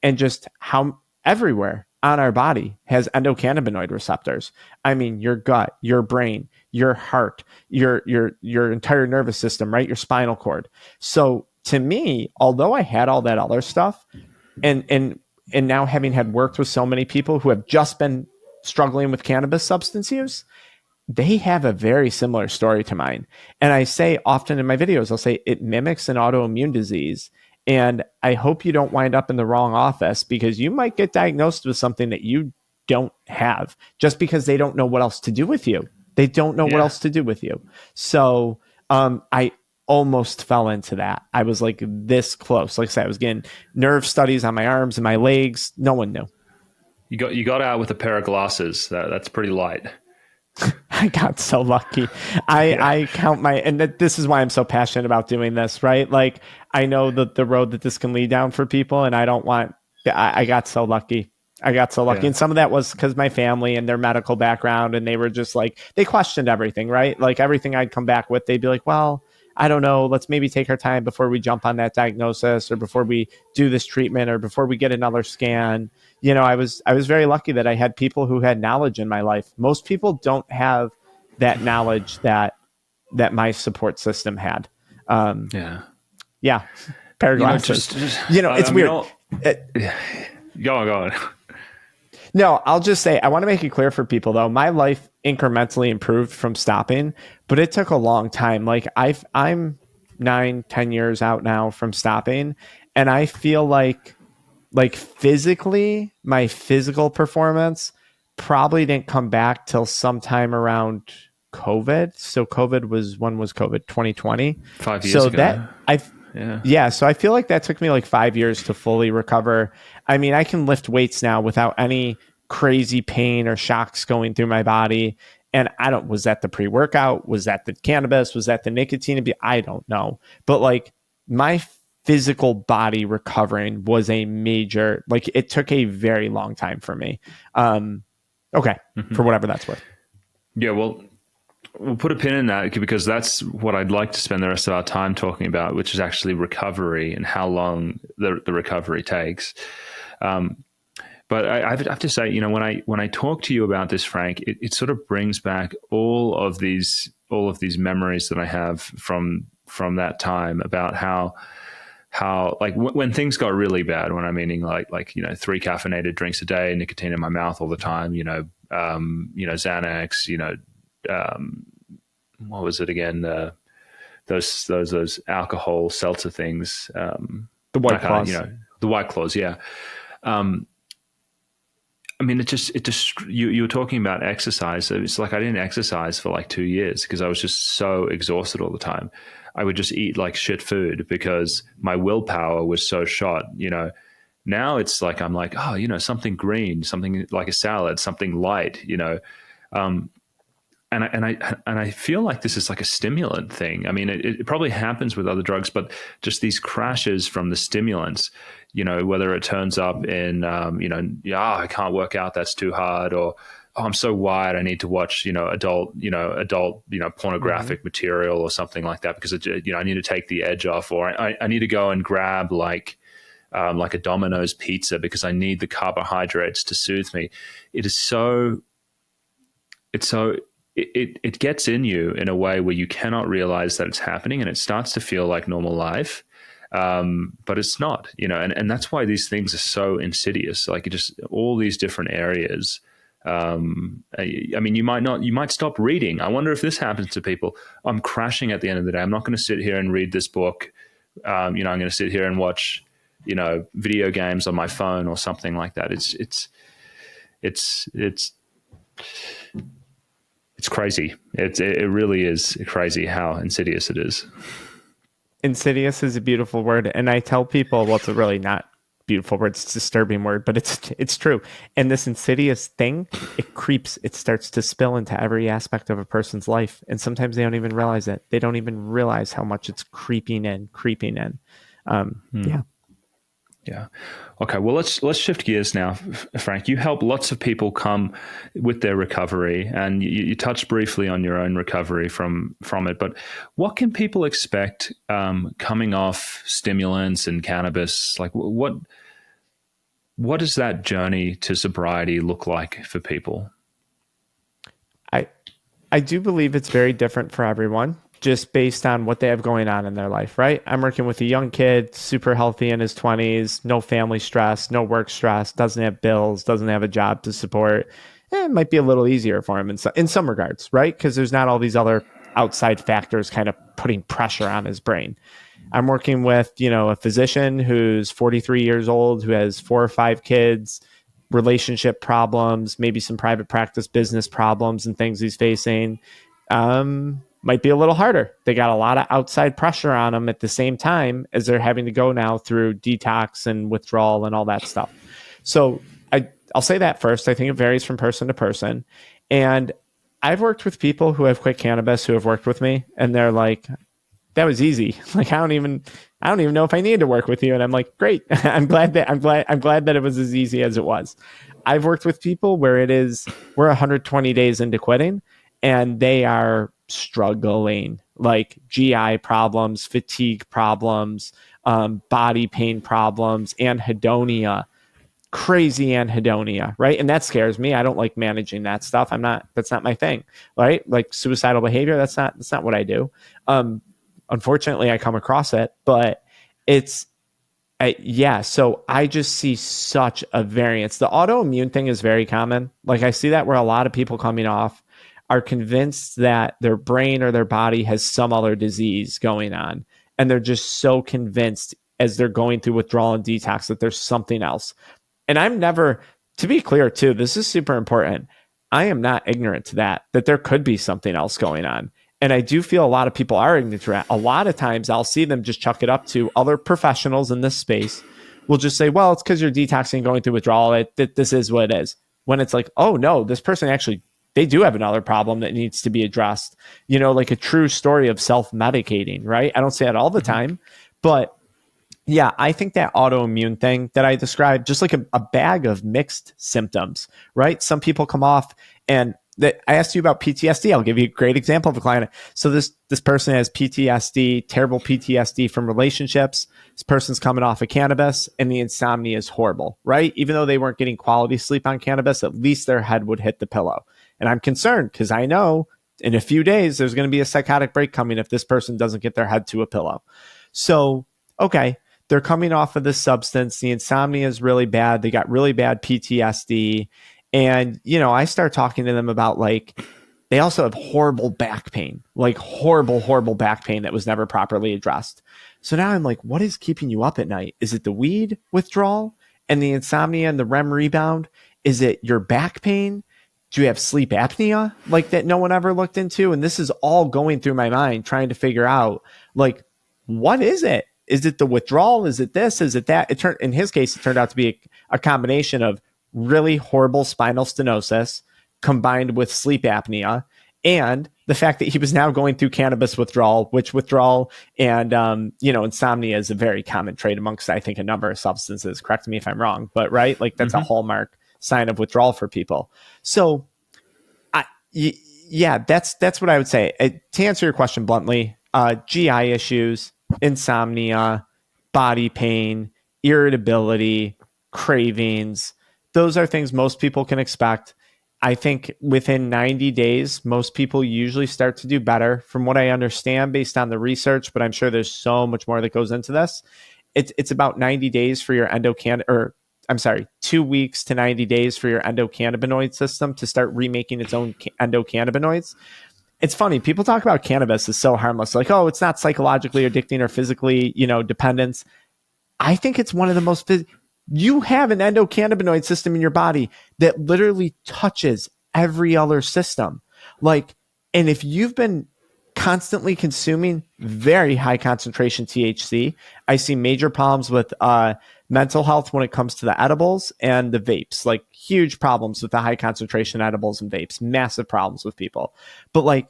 and just how everywhere on our body has endocannabinoid receptors. I mean, your gut, your brain, your heart, your entire nervous system, right? Your spinal cord. So to me, although I had all that other stuff and now having had worked with so many people who have just been struggling with cannabis substance use, they have a very similar story to mine. And I say often in my videos, I'll say it mimics an autoimmune disease. And I hope you don't wind up in the wrong office because you might get diagnosed with something that you don't have just because they don't know what else to do with you. They don't know what else to do with you. So I almost fell into that. I was like this close. Like I said, I was getting nerve studies on my arms and my legs. No one knew. You got out with a pair of glasses. That's pretty light. I got so lucky. I count and this is why I'm so passionate about doing this, right? Like I know that the road that this can lead down for people, and I got so lucky. And some of that was because my family and their medical background, and they were just like, they questioned everything, right? Like everything I'd come back with, they'd be like, well, I don't know, let's maybe take our time before we jump on that diagnosis or before we do this treatment or before we get another scan. I was very lucky that I had people who had knowledge in my life. Most people don't have that knowledge that my support system had. Yeah. Pair of glasses. It's weird. Go on. No, I'll just say, I want to make it clear for people though, my life incrementally improved from stopping, but it took a long time. Like I'm 9-10 years out now from stopping, and I feel like physically, my physical performance probably didn't come back till sometime around COVID. So when was COVID? 2020. 5 years ago. So I feel like that took me like 5 years to fully recover. I mean, I can lift weights now without any crazy pain or shocks going through my body. And was that the pre-workout? Was that the cannabis? Was that the nicotine? I don't know. But like my physical body recovering was a major, like it took a very long time for me. For whatever that's worth. Yeah, well, we'll put a pin in that because that's what I'd like to spend the rest of our time talking about, which is actually recovery and how long the recovery takes. But I have to say, when I talk to you about this, Frank, it sort of brings back all of these memories that I have from that time about how like when things got really bad, when I'm eating like 3 caffeinated drinks a day, nicotine in my mouth all the time, Xanax, what was it again? Those alcohol seltzer things. The White Claws. The White Claws. Yeah. I mean, you were talking about exercise. So it's like I didn't exercise for like 2 years because I was just so exhausted all the time. I would just eat like shit food because my willpower was so shot. Now it's like I'm like, oh, something green, something like a salad, something light. Um, and I feel like this is like a stimulant thing. I mean, it probably happens with other drugs, but just these crashes from the stimulants, whether it turns up in, yeah, I can't work out, that's too hard, or oh, I'm so wired, I need to watch, adult, pornographic material or something like that because I need to take the edge off, or I need to go and grab like a Domino's pizza because I need the carbohydrates to soothe me. It's so it gets in you in a way where you cannot realize that it's happening, and it starts to feel like normal life. But it's not, and that's why these things are so insidious. Like just all these different areas. I mean, you might stop reading. I wonder if this happens to people. I'm crashing at the end of the day. I'm not going to sit here and read this book. I'm going to sit here and watch, video games on my phone or something like that. It's crazy. It really is crazy how insidious it is. Insidious is a beautiful word, and I tell people, well, it's a really not beautiful word, it's a disturbing word, but it's true. And this insidious thing, it starts to spill into every aspect of a person's life, and sometimes they don't even realize it. They don't even realize how much it's creeping in. Yeah. Okay. Well, let's shift gears now, Frank. You help lots of people come with their recovery, and you touched briefly on your own recovery from it. But what can people expect coming off stimulants and cannabis? Like, what does that journey to sobriety look like for people? I do believe it's very different for everyone, just based on what they have going on in their life, right? I'm working with a young kid, super healthy in his 20s, no family stress, no work stress, doesn't have bills, doesn't have a job to support. It might be a little easier for him in some regards, right? Because there's not all these other outside factors kind of putting pressure on his brain. I'm working with, a physician who's 43 years old, who has 4 or 5 kids, relationship problems, maybe some private practice business problems and things he's facing. Might be a little harder. They got a lot of outside pressure on them at the same time as they're having to go now through detox and withdrawal and all that stuff. So I'll say that first. I think it varies from person to person. And I've worked with people who have quit cannabis who have worked with me, and they're like, that was easy. Like, I don't even know if I need to work with you. And I'm like, great. I'm glad that it was as easy as it was. I've worked with people where we're 120 days into quitting and they are struggling, like GI problems, fatigue problems, body pain problems, anhedonia, crazy anhedonia, right? And that scares me. I don't like managing that stuff. That's not my thing, right? Like suicidal behavior, that's not what I do. Unfortunately, I come across it, but so I just see such a variance. The autoimmune thing is very common. Like I see that where a lot of people coming off are convinced that their brain or their body has some other disease going on. And they're just so convinced as they're going through withdrawal and detox that there's something else. And I'm never, to be clear too, this is super important. I am not ignorant to that there could be something else going on. And I do feel a lot of people are ignorant to that. A lot of times I'll see them just chuck it up to other professionals in this space. Will just say, well, it's because you're detoxing, going through withdrawal. This is what it is. When it's like, oh no, this person actually, they do have another problem that needs to be addressed. Like a true story of self-medicating, right? I don't say that all the time, but yeah, I think that autoimmune thing that I described, just like a bag of mixed symptoms, right? Some people come off and I asked you about PTSD. I'll give you a great example of a client. So this person has PTSD, terrible PTSD from relationships. This person's coming off of cannabis and the insomnia is horrible, right? Even though they weren't getting quality sleep on cannabis, at least their head would hit the pillow. And I'm concerned because I know in a few days, there's going to be a psychotic break coming if this person doesn't get their head to a pillow. So, okay, they're coming off of this substance. The insomnia is really bad. They got really bad PTSD. And, I start talking to them about they also have horrible back pain, like horrible back pain that was never properly addressed. So now I'm like, what is keeping you up at night? Is it the weed withdrawal and the insomnia and the REM rebound? Is it your back pain? Do you have sleep apnea like that no one ever looked into? And this is all going through my mind trying to figure out, like, what is it? Is it the withdrawal? Is it this? Is it that? In his case, it turned out to be a combination of really horrible spinal stenosis combined with sleep apnea, and the fact that he was now going through cannabis withdrawal, which withdrawal and insomnia is a very common trait amongst, I think, a number of substances. Correct me if I'm wrong, but right, like that's a hallmark sign of withdrawal for people. So, that's what I would say. To answer your question bluntly, GI issues, insomnia, body pain, irritability, cravings, those are things most people can expect. I think within 90 days, most people usually start to do better from what I understand based on the research, but I'm sure there's so much more that goes into this. It's about 90 days for your 2 weeks to 90 days for your endocannabinoid system to start remaking its own endocannabinoids. It's funny. People talk about cannabis as so harmless, like, oh, it's not psychologically addicting or physically, dependence. I think it's one of the most, you have an endocannabinoid system in your body that literally touches every other system. Like, and if you've been constantly consuming very high concentration THC, I see major problems with mental health when it comes to the edibles and the vapes, like huge problems with the high concentration edibles and vapes, massive problems with people. But like,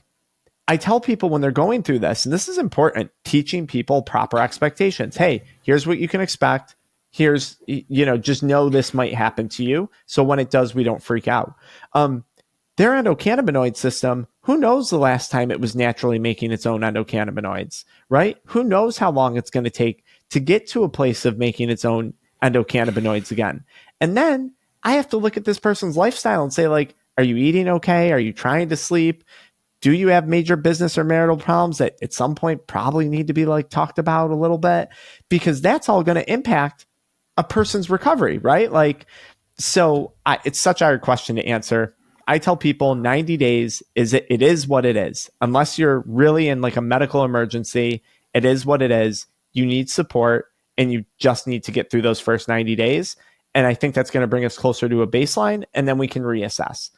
I tell people when they're going through this, and this is important, teaching people proper expectations. Hey, here's what you can expect. Here's, just know this might happen to you. So when it does, we don't freak out. Their endocannabinoid system, who knows the last time it was naturally making its own endocannabinoids, right? Who knows how long it's going to take to get to a place of making its own endocannabinoids again. And then I have to look at this person's lifestyle and say, like, are you eating okay? Are you trying to sleep? Do you have major business or marital problems that at some point probably need to be like talked about a little bit? Because that's all going to impact a person's recovery, right? Like, so it's such a hard question to answer. I tell people 90 days it is what it is. Unless you're really in like a medical emergency, it is what it is. You need support and you just need to get through those first 90 days. And I think that's going to bring us closer to a baseline, and then we can reassess.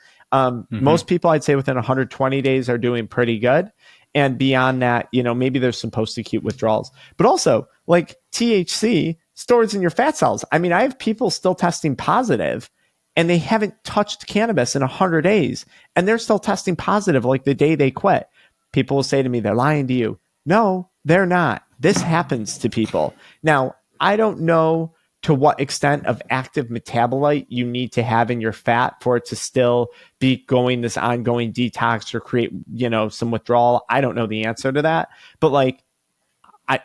Most people, I'd say within 120 days are doing pretty good. And beyond that, maybe there's some post-acute withdrawals, but also like THC stores in your fat cells. I mean, I have people still testing positive and they haven't touched cannabis in 100 days and they're still testing positive like the day they quit. People will say to me, they're lying to you. No, they're not. This happens to people. Now, I don't know to what extent of active metabolite you need to have in your fat for it to still be going this ongoing detox or create, some withdrawal. I don't know the answer to that. But like,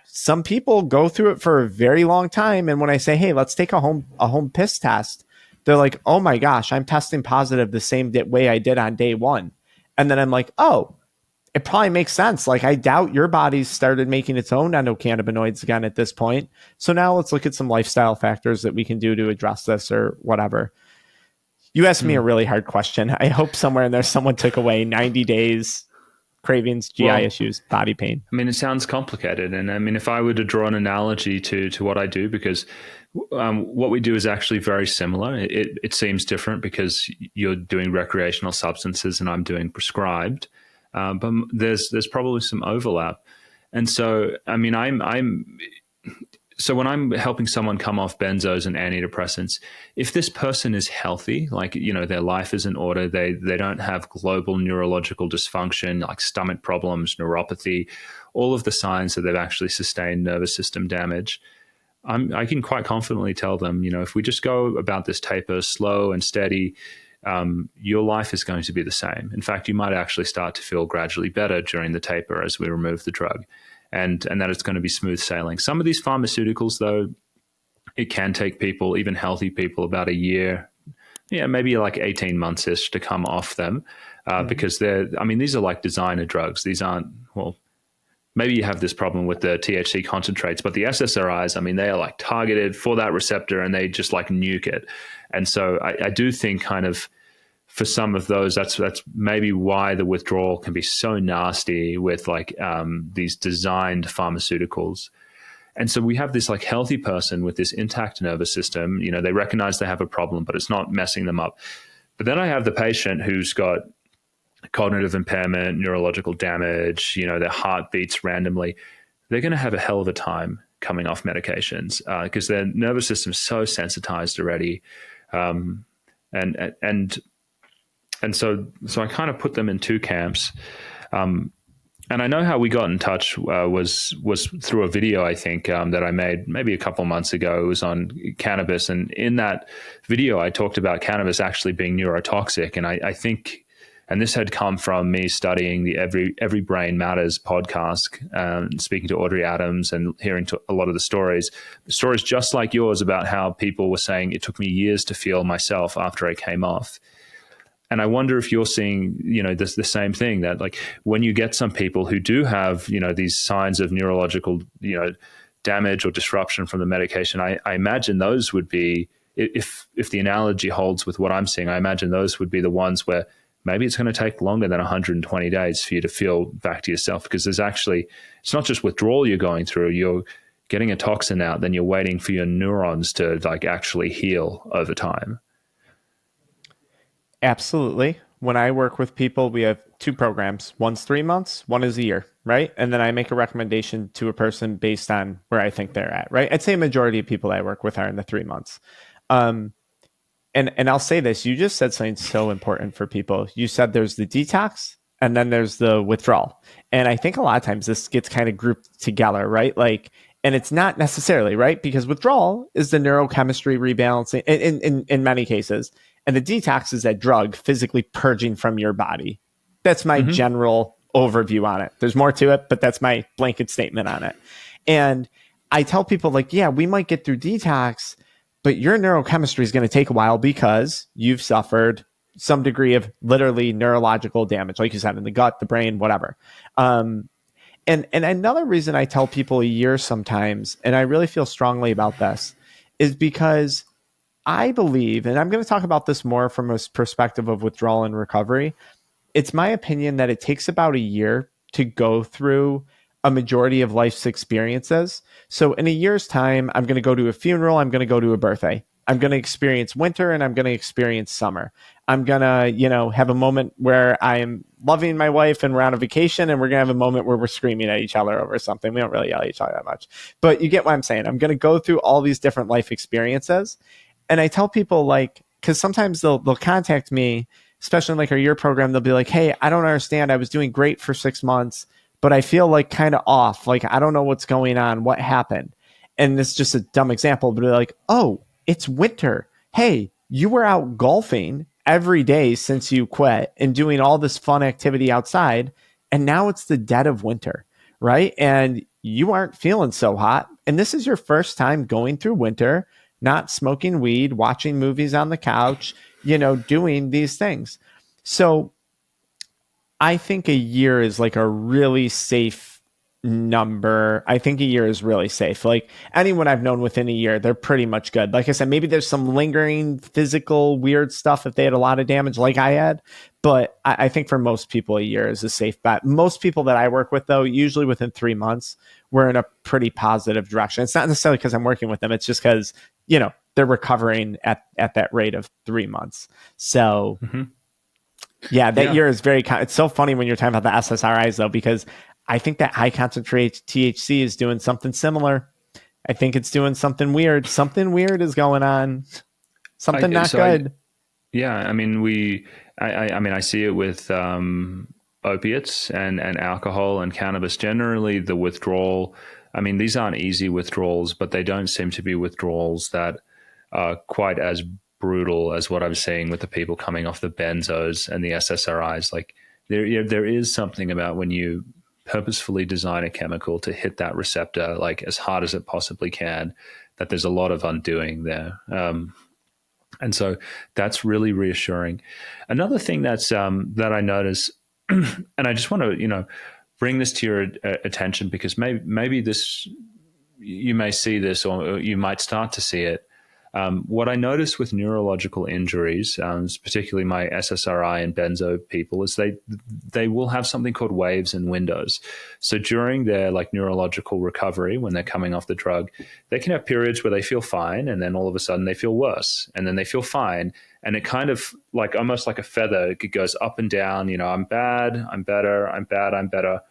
some people go through it for a very long time. And when I say, hey, let's take a home piss test, they're like, oh my gosh, I'm testing positive the same way I did on day one. And then I'm like, oh, it probably makes sense. Like, I doubt your body's started making its own endocannabinoids again at this point. So now let's look at some lifestyle factors that we can do to address this or whatever. You asked me a really hard question. I hope somewhere in there someone took away 90 days, cravings, GI issues, body pain. I mean, it sounds complicated. And I mean, if I were to draw an analogy to what I do, because what we do is actually very similar. It seems different because you're doing recreational substances and I'm doing prescribed. But there's probably some overlap. And so, I mean, so when I'm helping someone come off benzos and antidepressants, if this person is healthy, like, their life is in order, they don't have global neurological dysfunction, like stomach problems, neuropathy, all of the signs that they've actually sustained nervous system damage, I can quite confidently tell them, if we just go about this taper slow and steady, your life is going to be the same. In fact, you might actually start to feel gradually better during the taper as we remove the drug, and that it's going to be smooth sailing. Some of these pharmaceuticals, though, it can take people, even healthy people, about a year, maybe like 18 months-ish to come off them because these are like designer drugs. These aren't, well, maybe you have this problem with the THC concentrates, but the SSRIs, I mean, they are like targeted for that receptor and they just like nuke it. And so I do think kind of for some of those, that's maybe why the withdrawal can be so nasty with like these designed pharmaceuticals. And so we have this like healthy person with this intact nervous system. You know, they recognize they have a problem, but it's not messing them up. But then I have the patient who's got cognitive impairment, neurological damage, you know, their heart beats randomly. They're going to have a hell of a time coming off medications because their nervous system is so sensitized already. And so I kind of put them in two camps. And I know how we got in touch was through a video, I think, that I made maybe a couple months ago. It was on cannabis. And in that video, I talked about cannabis actually being neurotoxic. And I think, and this had come from me studying the Every Brain Matters podcast, speaking to Audrey Adams and hearing a lot of the stories just like yours about how people were saying it took me years to feel myself after I came off. And I wonder if you're seeing, you know, the same thing, that like when you get some people who do have, you know, these signs of neurological, you know, damage or disruption from the medication, I imagine those would be, if the analogy holds with what I'm seeing, I imagine those would be the ones where maybe it's going to take longer than 120 days for you to feel back to yourself, because there's actually, it's not just withdrawal you're going through, you're getting a toxin out, then you're waiting for your neurons to like actually heal over time. Absolutely. When I work with people, we have two programs. One's 3 months, one is a year, right? And then I make a recommendation to a person based on where I think they're at, right? I'd say a majority of people I work with are in the 3 months. And I'll say this, you just said something so important for people. You said there's the detox and then there's the withdrawal. And I think a lot of times this gets kind of grouped together, right? Like, and it's not necessarily, right? Because withdrawal is the neurochemistry rebalancing in many cases. And the detox is that drug physically purging from your body. That's my general overview on it. There's more to it, but that's my blanket statement on it. And I tell people like, yeah, we might get through detox, but your neurochemistry is going to take a while because you've suffered some degree of literally neurological damage, like you said, in the gut, the brain, whatever. And another reason I tell people a year sometimes, and I really feel strongly about this, is because I believe, and I'm going to talk about this more from a perspective of withdrawal and recovery, it's my opinion that it takes about a year to go through a majority of life's experiences. So in a year's time, I'm going to go to a funeral, I'm going to go to a birthday. I'm going to experience winter and I'm going to experience summer. I'm going to, you know, have a moment where I'm loving my wife and we're on a vacation, and we're going to have a moment where we're screaming at each other over something. We don't really yell at each other that much, but you get what I'm saying. I'm going to go through all these different life experiences. And I tell people, like, because sometimes they'll contact me, especially in like our year program, they'll be like, hey, I don't understand. I was doing great for 6 months, but I feel like kind of off. Like, I don't know what's going on. What happened? And it's just a dumb example, but they're like, oh, it's winter. Hey, you were out golfing every day since you quit and doing all this fun activity outside. And now it's the dead of winter, right? And you aren't feeling so hot. And this is your first time going through winter, not smoking weed, watching movies on the couch, you know, doing these things. So I think a year is like a really safe number. I think a year is really safe. Like anyone I've known within a year, they're pretty much good. Like I said, maybe there's some lingering physical weird stuff if they had a lot of damage like I had. But I think for most people, a year is a safe bet. Most people that I work with, though, usually within 3 months, we're in a pretty positive direction. It's not necessarily because I'm working with them. It's just because, you know, they're recovering at that rate of 3 months. So, yeah, that year is very, it's so funny when you're talking about the SSRIs, though, because I think that high concentrated THC is doing something similar. I think it's doing something weird. Something weird is going on. Something not good. I mean, I see it with opiates and alcohol and cannabis. Generally, the withdrawal, I mean, these aren't easy withdrawals, but they don't seem to be withdrawals that are quite as brutal as what I'm seeing with the people coming off the benzos and the SSRIs. Like there is something about when you purposefully design a chemical to hit that receptor like as hard as it possibly can, that there's a lot of undoing there. And so that's really reassuring. Another thing that's that I notice, and I just want to, bring this to your attention because maybe this, you may see this or you might start to see it. What I notice with neurological injuries, particularly my SSRI and benzo people, is they will have something called waves and windows. So during their like neurological recovery, when they're coming off the drug, they can have periods where they feel fine, and then all of a sudden they feel worse, and then they feel fine, and it kind of like almost like a feather, it goes up and down. I'm bad, I'm better, I'm bad, I'm better.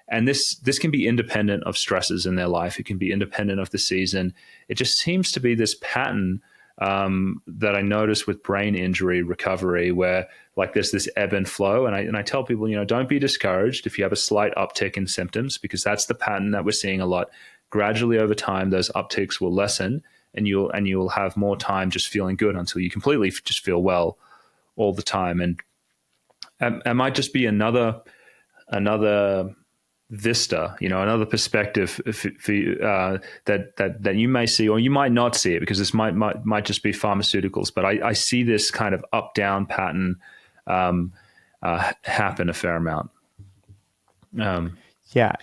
And this can be independent of stresses in their life. It can be independent of the season. It just seems to be this pattern that I notice with brain injury recovery, where like there's this ebb and flow. And I tell people, don't be discouraged if you have a slight uptick in symptoms, because that's the pattern that we're seeing a lot. Gradually over time, those upticks will lessen, and you'll have more time just feeling good until you completely just feel well all the time. And it might just be another vista, another perspective for you, that you may see, or you might not see it, because this might just be pharmaceuticals. But I see this kind of up down pattern happen a fair amount. Yeah,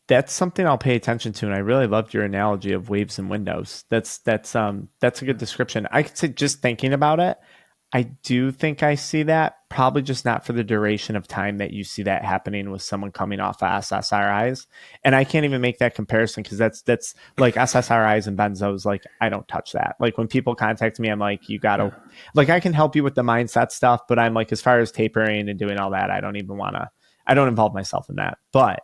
that's something I'll pay attention to, and I really loved your analogy of waves and windows. That's a good description. I could say, just thinking about it, I do think I see that, probably just not for the duration of time that you see that happening with someone coming off of SSRIs. And I can't even make that comparison, because that's like SSRIs and benzos. Like, I don't touch that. Like, when people contact me, I'm like, you gotta, like, I can help you with the mindset stuff, but I'm like, as far as tapering and doing all that, I don't involve myself in that. But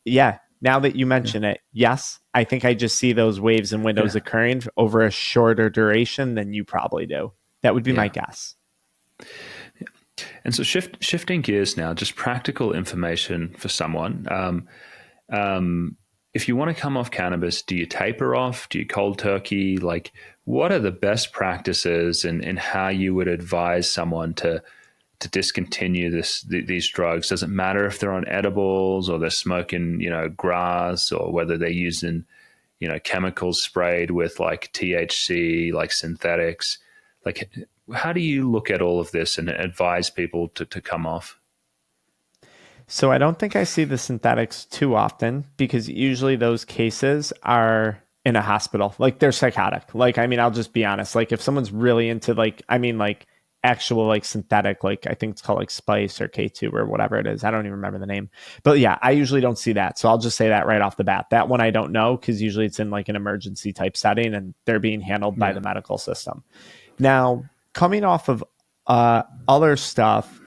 yeah, now that you mention it, yes, I think I just see those waves and windows occurring over a shorter duration than you probably do. That would be my guess. And so shifting gears now, just practical information for someone. If you want to come off cannabis, do you taper off? Do you cold turkey? Like, what are the best practices in how you would advise someone to discontinue these drugs? Does it matter if they're on edibles or they're smoking, grass, or whether they're using, chemicals sprayed with like THC, like synthetics? Like, how do you look at all of this and advise people to come off? So I don't think I see the synthetics too often, because usually those cases are in a hospital. Like, they're psychotic. Like, I mean, I'll just be honest. Like, if someone's really into like actual like synthetic, like I think it's called like Spice or K2 or whatever it is. I don't even remember the name. But yeah, I usually don't see that. So I'll just say that right off the bat. That one I don't know, because usually it's in like an emergency type setting and they're being handled by the medical system. Now, coming off of other stuff,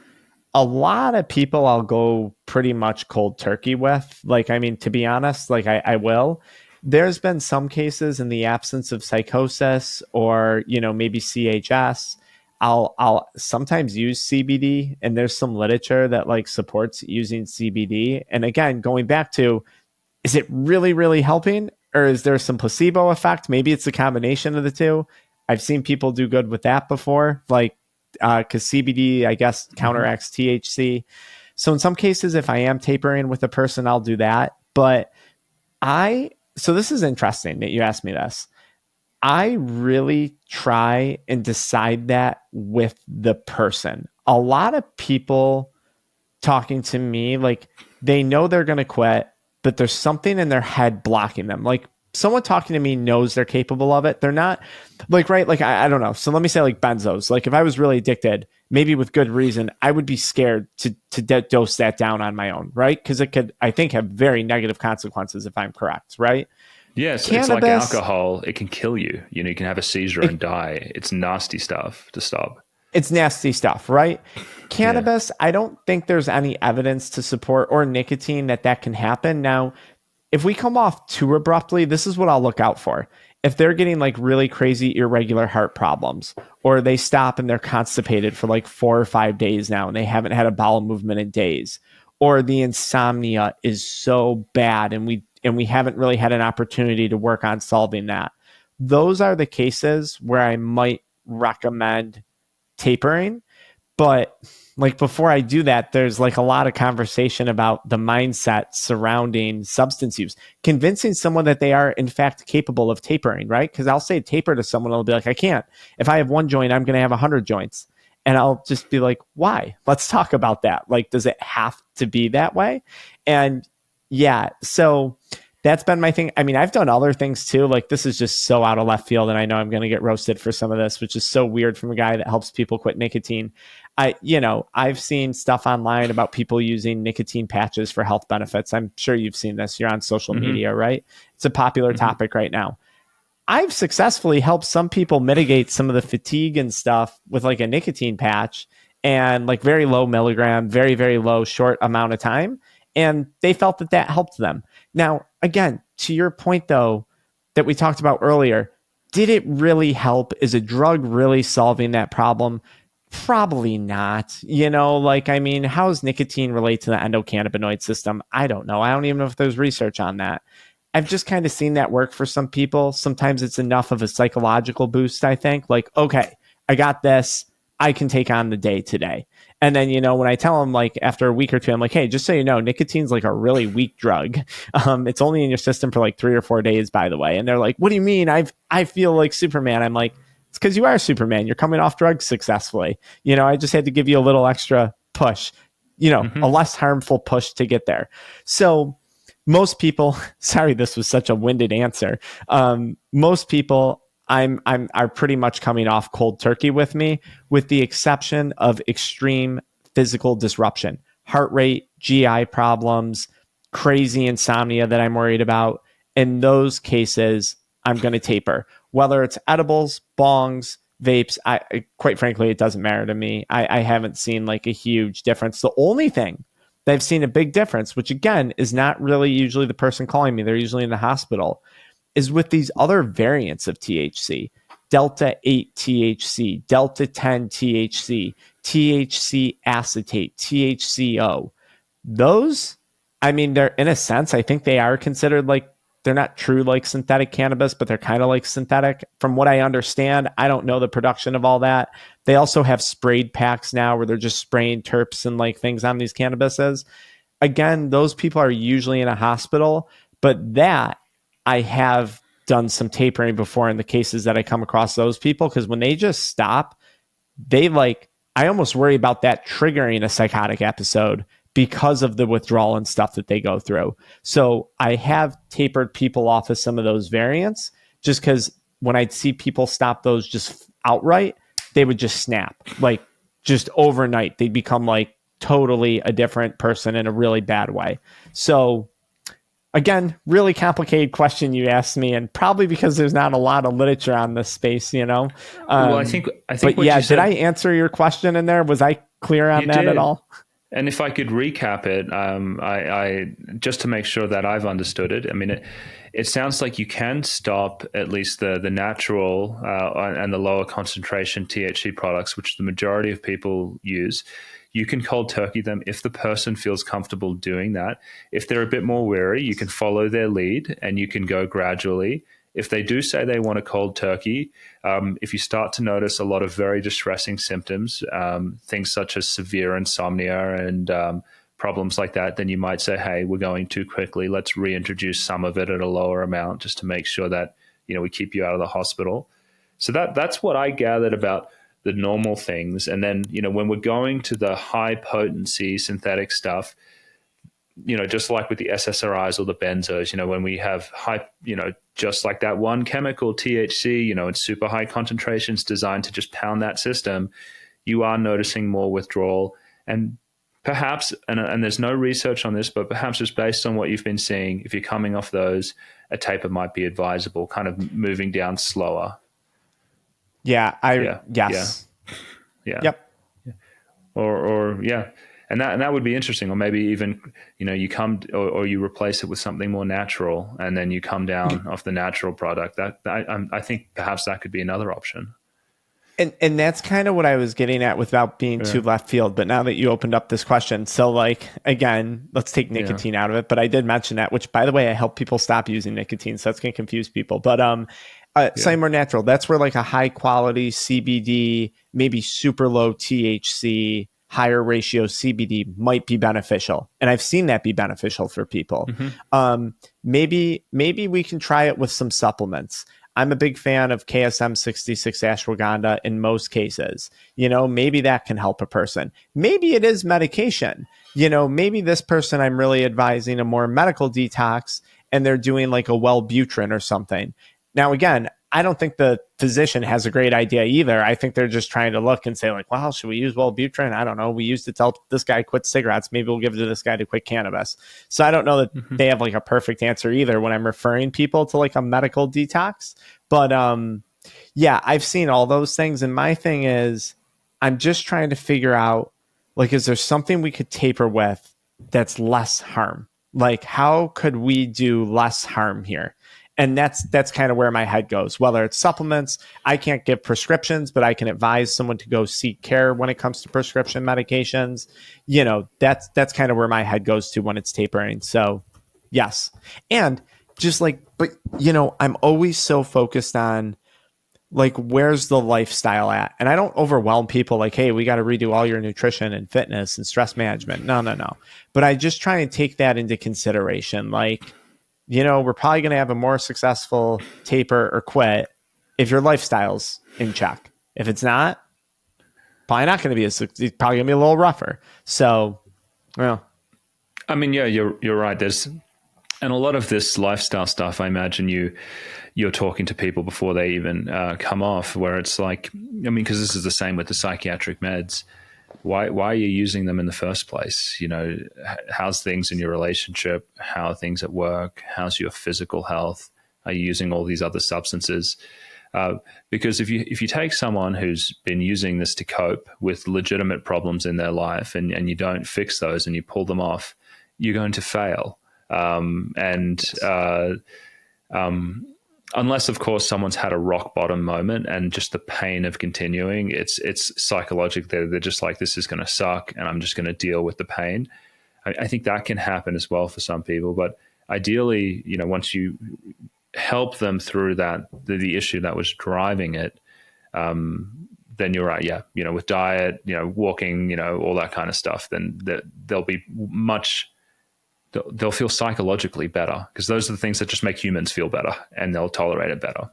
a lot of people I'll go pretty much cold turkey with. Like, I mean, to be honest, like I will. There's been some cases in the absence of psychosis or, maybe CHS, I'll sometimes use CBD, and there's some literature that like supports using CBD. And again, going back to, is it really, really helping, or is there some placebo effect? Maybe it's a combination of the two. I've seen people do good with that before, like, because CBD, I guess, counteracts THC. So in some cases, if I am tapering with a person, I'll do that. But so this is interesting that you asked me this. I really try and decide that with the person. A lot of people talking to me, like, they know they're going to quit, but there's something in their head blocking them. Like, someone talking to me knows they're capable of it. They're not like, right. Like, I don't know. So let me say like benzos. Like, if I was really addicted, maybe with good reason, I would be scared to dose that down on my own. Right. Cause it could, I think, have very negative consequences if I'm correct. Right. Yes. It's like alcohol. It can kill you. You can have a seizure and die. It's nasty stuff to stop. It's nasty stuff, right? Cannabis, I don't think there's any evidence to support, or nicotine, that can happen. Now, if we come off too abruptly, this is what I'll look out for. If they're getting like really crazy irregular heart problems, or they stop and they're constipated for like 4 or 5 days now and they haven't had a bowel movement in days, or the insomnia is so bad and we haven't really had an opportunity to work on solving that. Those are the cases where I might recommend tapering. But like, before I do that, there's like a lot of conversation about the mindset surrounding substance use, convincing someone that they are in fact capable of tapering, right? Because I'll say taper to someone, they'll be like, I can't. If I have 1 joint, I'm going to have 100 joints. And I'll just be like, why? Let's talk about that. Like, does it have to be that way? And yeah, so That's been my thing. I mean, I've done other things too. Like, this is just so out of left field, and I know I'm going to get roasted for some of this, which is so weird from a guy that helps people quit nicotine. I've seen stuff online about people using nicotine patches for health benefits. I'm sure you've seen this. You're on social media, right? It's a popular topic right now. I've successfully helped some people mitigate some of the fatigue and stuff with like a nicotine patch and like very low milligram, very, very low, short amount of time. And they felt that that helped them. Now, again, to your point, though, that we talked about earlier, did it really help? Is a drug really solving that problem? Probably not. I mean, how does nicotine relate to the endocannabinoid system? I don't know. I don't even know if there's research on that. I've just kind of seen that work for some people. Sometimes it's enough of a psychological boost, I think. Like, okay, I got this. I can take on the day today. And then, when I tell them, like, after a week or two, I'm like, hey, just so you know, nicotine's like a really weak drug. It's only in your system for like 3 or 4 days, by the way. And they're like, what do you mean? I feel like Superman. I'm like, it's because you are Superman. You're coming off drugs successfully. I just had to give you a little extra push, a less harmful push to get there. So most people, sorry, this was such a winded answer. Most people are pretty much coming off cold turkey with me, with the exception of extreme physical disruption, heart rate, GI problems, crazy insomnia that I'm worried about. In those cases, I'm going to taper. Whether it's edibles, bongs, vapes, quite frankly, it doesn't matter to me. I haven't seen like a huge difference. The only thing that I've seen a big difference, which again is not really usually the person calling me, they're usually in the hospital, is with these other variants of THC, Delta 8 THC, Delta 10 THC, THC acetate, THCO. Those, I mean, they're in a sense, I think they are considered like, they're not true like synthetic cannabis, but they're kind of like synthetic. From what I understand, I don't know the production of all that. They also have sprayed packs now where they're just spraying terps and like things on these cannabises. Again, those people are usually in a hospital, but that I have done some tapering before in the cases that I come across those people, because when they just stop, I almost worry about that triggering a psychotic episode because of the withdrawal and stuff that they go through. So I have tapered people off of some of those variants just because when I'd see people stop those just outright, they would just snap, like just overnight. They'd become like totally a different person in a really bad way. So again, really complicated question you asked me, and probably because there's not a lot of literature on this space, Well, I think. But yeah, did I answer your question in there? Was I clear on that at all? And if I could recap it, I just to make sure that I've understood it. I mean, it sounds like you can stop at least the natural and the lower concentration THC products, which the majority of people use. You can cold turkey them if the person feels comfortable doing that. If they're a bit more wary, you can follow their lead and you can go gradually. If they do say they want a cold turkey, if you start to notice a lot of very distressing symptoms, things such as severe insomnia and problems like that, then you might say, hey, we're going too quickly. Let's reintroduce some of it at a lower amount just to make sure that, we keep you out of the hospital. So that's what I gathered about the normal things. And then, when we're going to the high potency synthetic stuff, just like with the SSRIs or the benzos, when we have high, just like that one chemical THC, in super high concentrations designed to just pound that system, you are noticing more withdrawal. And perhaps, and there's no research on this, but perhaps just based on what you've been seeing, if you're coming off those, a taper might be advisable, kind of moving down slower. Yeah. Yes. Yeah. Yep. Or yeah. And that would be interesting. Or maybe even, you come or you replace it with something more natural and then you come down off the natural product. That I think perhaps that could be another option. And that's kind of what I was getting at without being too left field. But now that you opened up this question, so like, again, let's take nicotine out of it. But I did mention that, which by the way, I help people stop using nicotine. So that's going to confuse people. But something more natural. That's where like a high quality CBD, maybe super low THC, higher ratio CBD might be beneficial. And I've seen that be beneficial for people. Maybe we can try it with some supplements. I'm a big fan of KSM 66 ashwagandha in most cases. Maybe that can help a person. Maybe it is medication. Maybe this person I'm really advising a more medical detox, and they're doing like a Wellbutrin or something. Now, again, I don't think the physician has a great idea either. I think they're just trying to look and say like, well, should we use Wellbutrin? I don't know. We used it to help this guy quit cigarettes. Maybe we'll give it to this guy to quit cannabis. So I don't know that they have like a perfect answer either when I'm referring people to like a medical detox. But yeah, I've seen all those things. And my thing is, I'm just trying to figure out, like, is there something we could taper with that's less harm? Like, how could we do less harm here? And that's kind of where my head goes. Whether it's supplements, I can't give prescriptions, but I can advise someone to go seek care when it comes to prescription medications. You know, that's kind of where my head goes to when it's tapering. So, yes. And just like, but, you know, I'm always so focused on, like, where's the lifestyle at? And I don't overwhelm people like, hey, we got to redo all your nutrition and fitness and stress management. No. But I just try and take that into consideration. Like, you know, we're probably going to have a more successful taper or quit if your lifestyle's in check. If it's not, probably not going to be it's probably going to be a little rougher. So, well, I mean, yeah, you're right. And a lot of this lifestyle stuff, I imagine you're talking to people before they even come off, where it's like, I mean, because this is the same with the psychiatric meds. Why are you using them in the first place? You know, how's things in your relationship? How are things at work? How's your physical health? Are you using all these other substances? Because if you take someone who's been using this to cope with legitimate problems in their life and you don't fix those and you pull them off, you're going to fail. Unless, of course, someone's had a rock bottom moment and just the pain of continuing, it's psychological. They're just like, this is going to suck and I'm just going to deal with the pain. I think that can happen as well for some people. But ideally, you know, once you help them through that, the issue that was driving it, then you're right. Yeah. You know, with diet, you know, walking, you know, all that kind of stuff, then they'll be they'll feel psychologically better, because those are the things that just make humans feel better and they'll tolerate it better.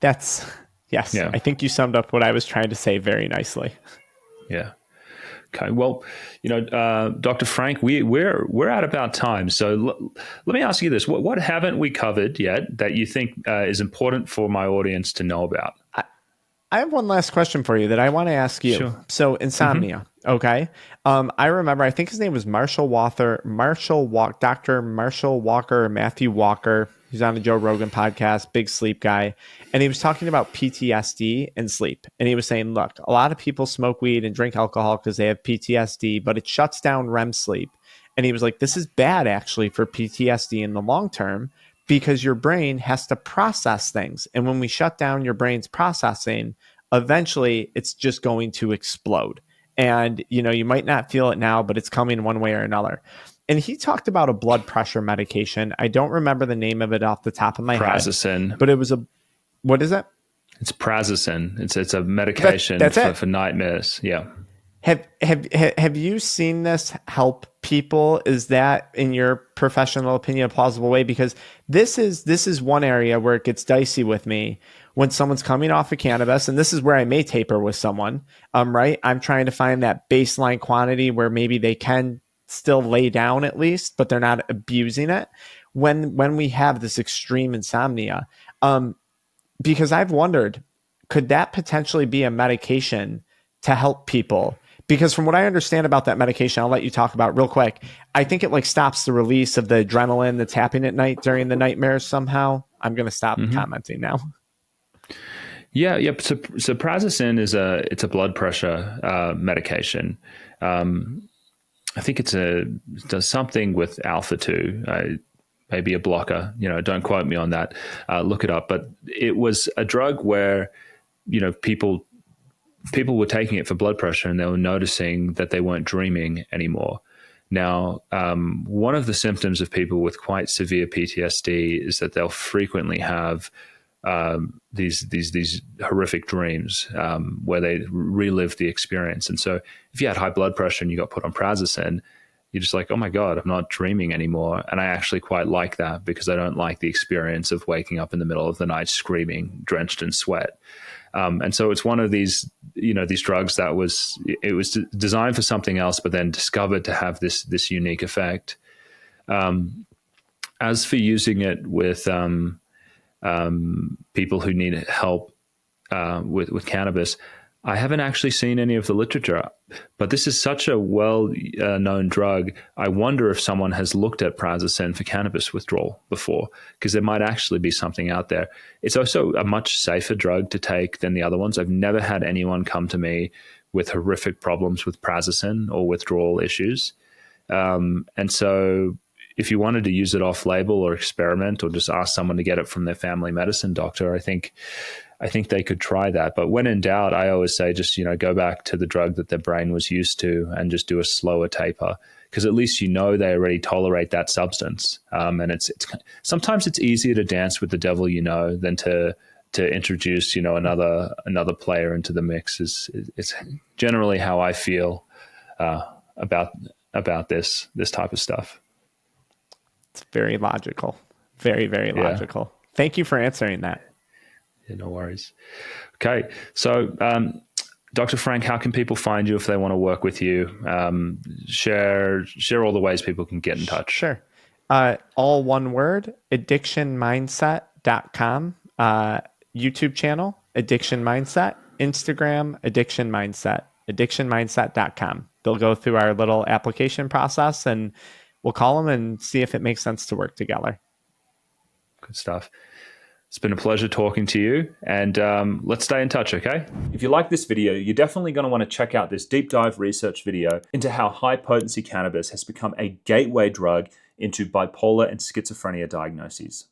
Yes. Yeah. I think you summed up what I was trying to say very nicely. Yeah. Okay. Well, you know, Dr. Frank, we're at about time. So let me ask you this. What haven't we covered yet that you think is important for my audience to know about? I have one last question for you that I want to ask you. Sure. So insomnia, okay? I remember, I think his name was Dr. Marshall Walker, Matthew Walker. He's on the Joe Rogan podcast, big sleep guy. And he was talking about PTSD and sleep. And he was saying, look, a lot of people smoke weed and drink alcohol because they have PTSD, but it shuts down REM sleep. And he was like, this is bad actually for PTSD in the long term, because your brain has to process things. And when we shut down your brain's processing, eventually it's just going to explode. And, you know, you might not feel it now, but it's coming one way or another. And he talked about a blood pressure medication. I don't remember the name of it off the top of my head. But it was what is it? It's prazosin. It's a medication for nightmares. Yeah. Have you seen this help people? Is that, in your professional opinion, a plausible way? Because this is one area where it gets dicey with me when someone's coming off of cannabis, and this is where I may taper with someone. Right? I'm trying to find that baseline quantity where maybe they can still lay down at least, but they're not abusing it. When we have this extreme insomnia, because I've wondered, could that potentially be a medication to help people? Because from what I understand about that medication, I'll let you talk about real quick. I think it like stops the release of the adrenaline that's happening at night during the nightmares somehow. I'm going to stop commenting now. Yeah. So prazosin it's a blood pressure medication. I think it does something with alpha 2, maybe a blocker. You know, don't quote me on that. Look it up. But it was a drug where, you know, people were taking it for blood pressure and they were noticing that they weren't dreaming anymore. Now, one of the symptoms of people with quite severe PTSD is that they'll frequently have these horrific dreams where they relive the experience. And so if you had high blood pressure and you got put on prazosin, you're just like, oh my God, I'm not dreaming anymore. And I actually quite like that, because I don't like the experience of waking up in the middle of the night screaming, drenched in sweat. And so it's one of these, you know, these drugs that was designed for something else, but then discovered to have this unique effect. As for using it with people who need help with cannabis, I haven't actually seen any of the literature, but this is such a well-known drug. I wonder if someone has looked at prazosin for cannabis withdrawal before, because there might actually be something out there. It's also a much safer drug to take than the other ones. I've never had anyone come to me with horrific problems with prazosin or withdrawal issues. And so if you wanted to use it off-label or experiment or just ask someone to get it from their family medicine doctor, I think they could try that. But when in doubt, I always say just, go back to the drug that their brain was used to and just do a slower taper, because at least they already tolerate that substance. And it's sometimes it's easier to dance with the devil than to introduce another player into the mix. It's generally how I feel about this type of stuff. It's very logical. Very, very logical. Thank you for answering that. Yeah, no worries. Okay. So, Dr. Frank, how can people find you if they want to work with you? Share all the ways people can get in touch. Sure. All one word, addictionmindset.com, YouTube channel, Addiction Mindset, Instagram, Addiction Mindset, addictionmindset.com. They'll go through our little application process and we'll call them and see if it makes sense to work together. Good stuff. It's been a pleasure talking to you, and let's stay in touch, okay? If you like this video, you're definitely going to want to check out this deep dive research video into how high potency cannabis has become a gateway drug into bipolar and schizophrenia diagnoses.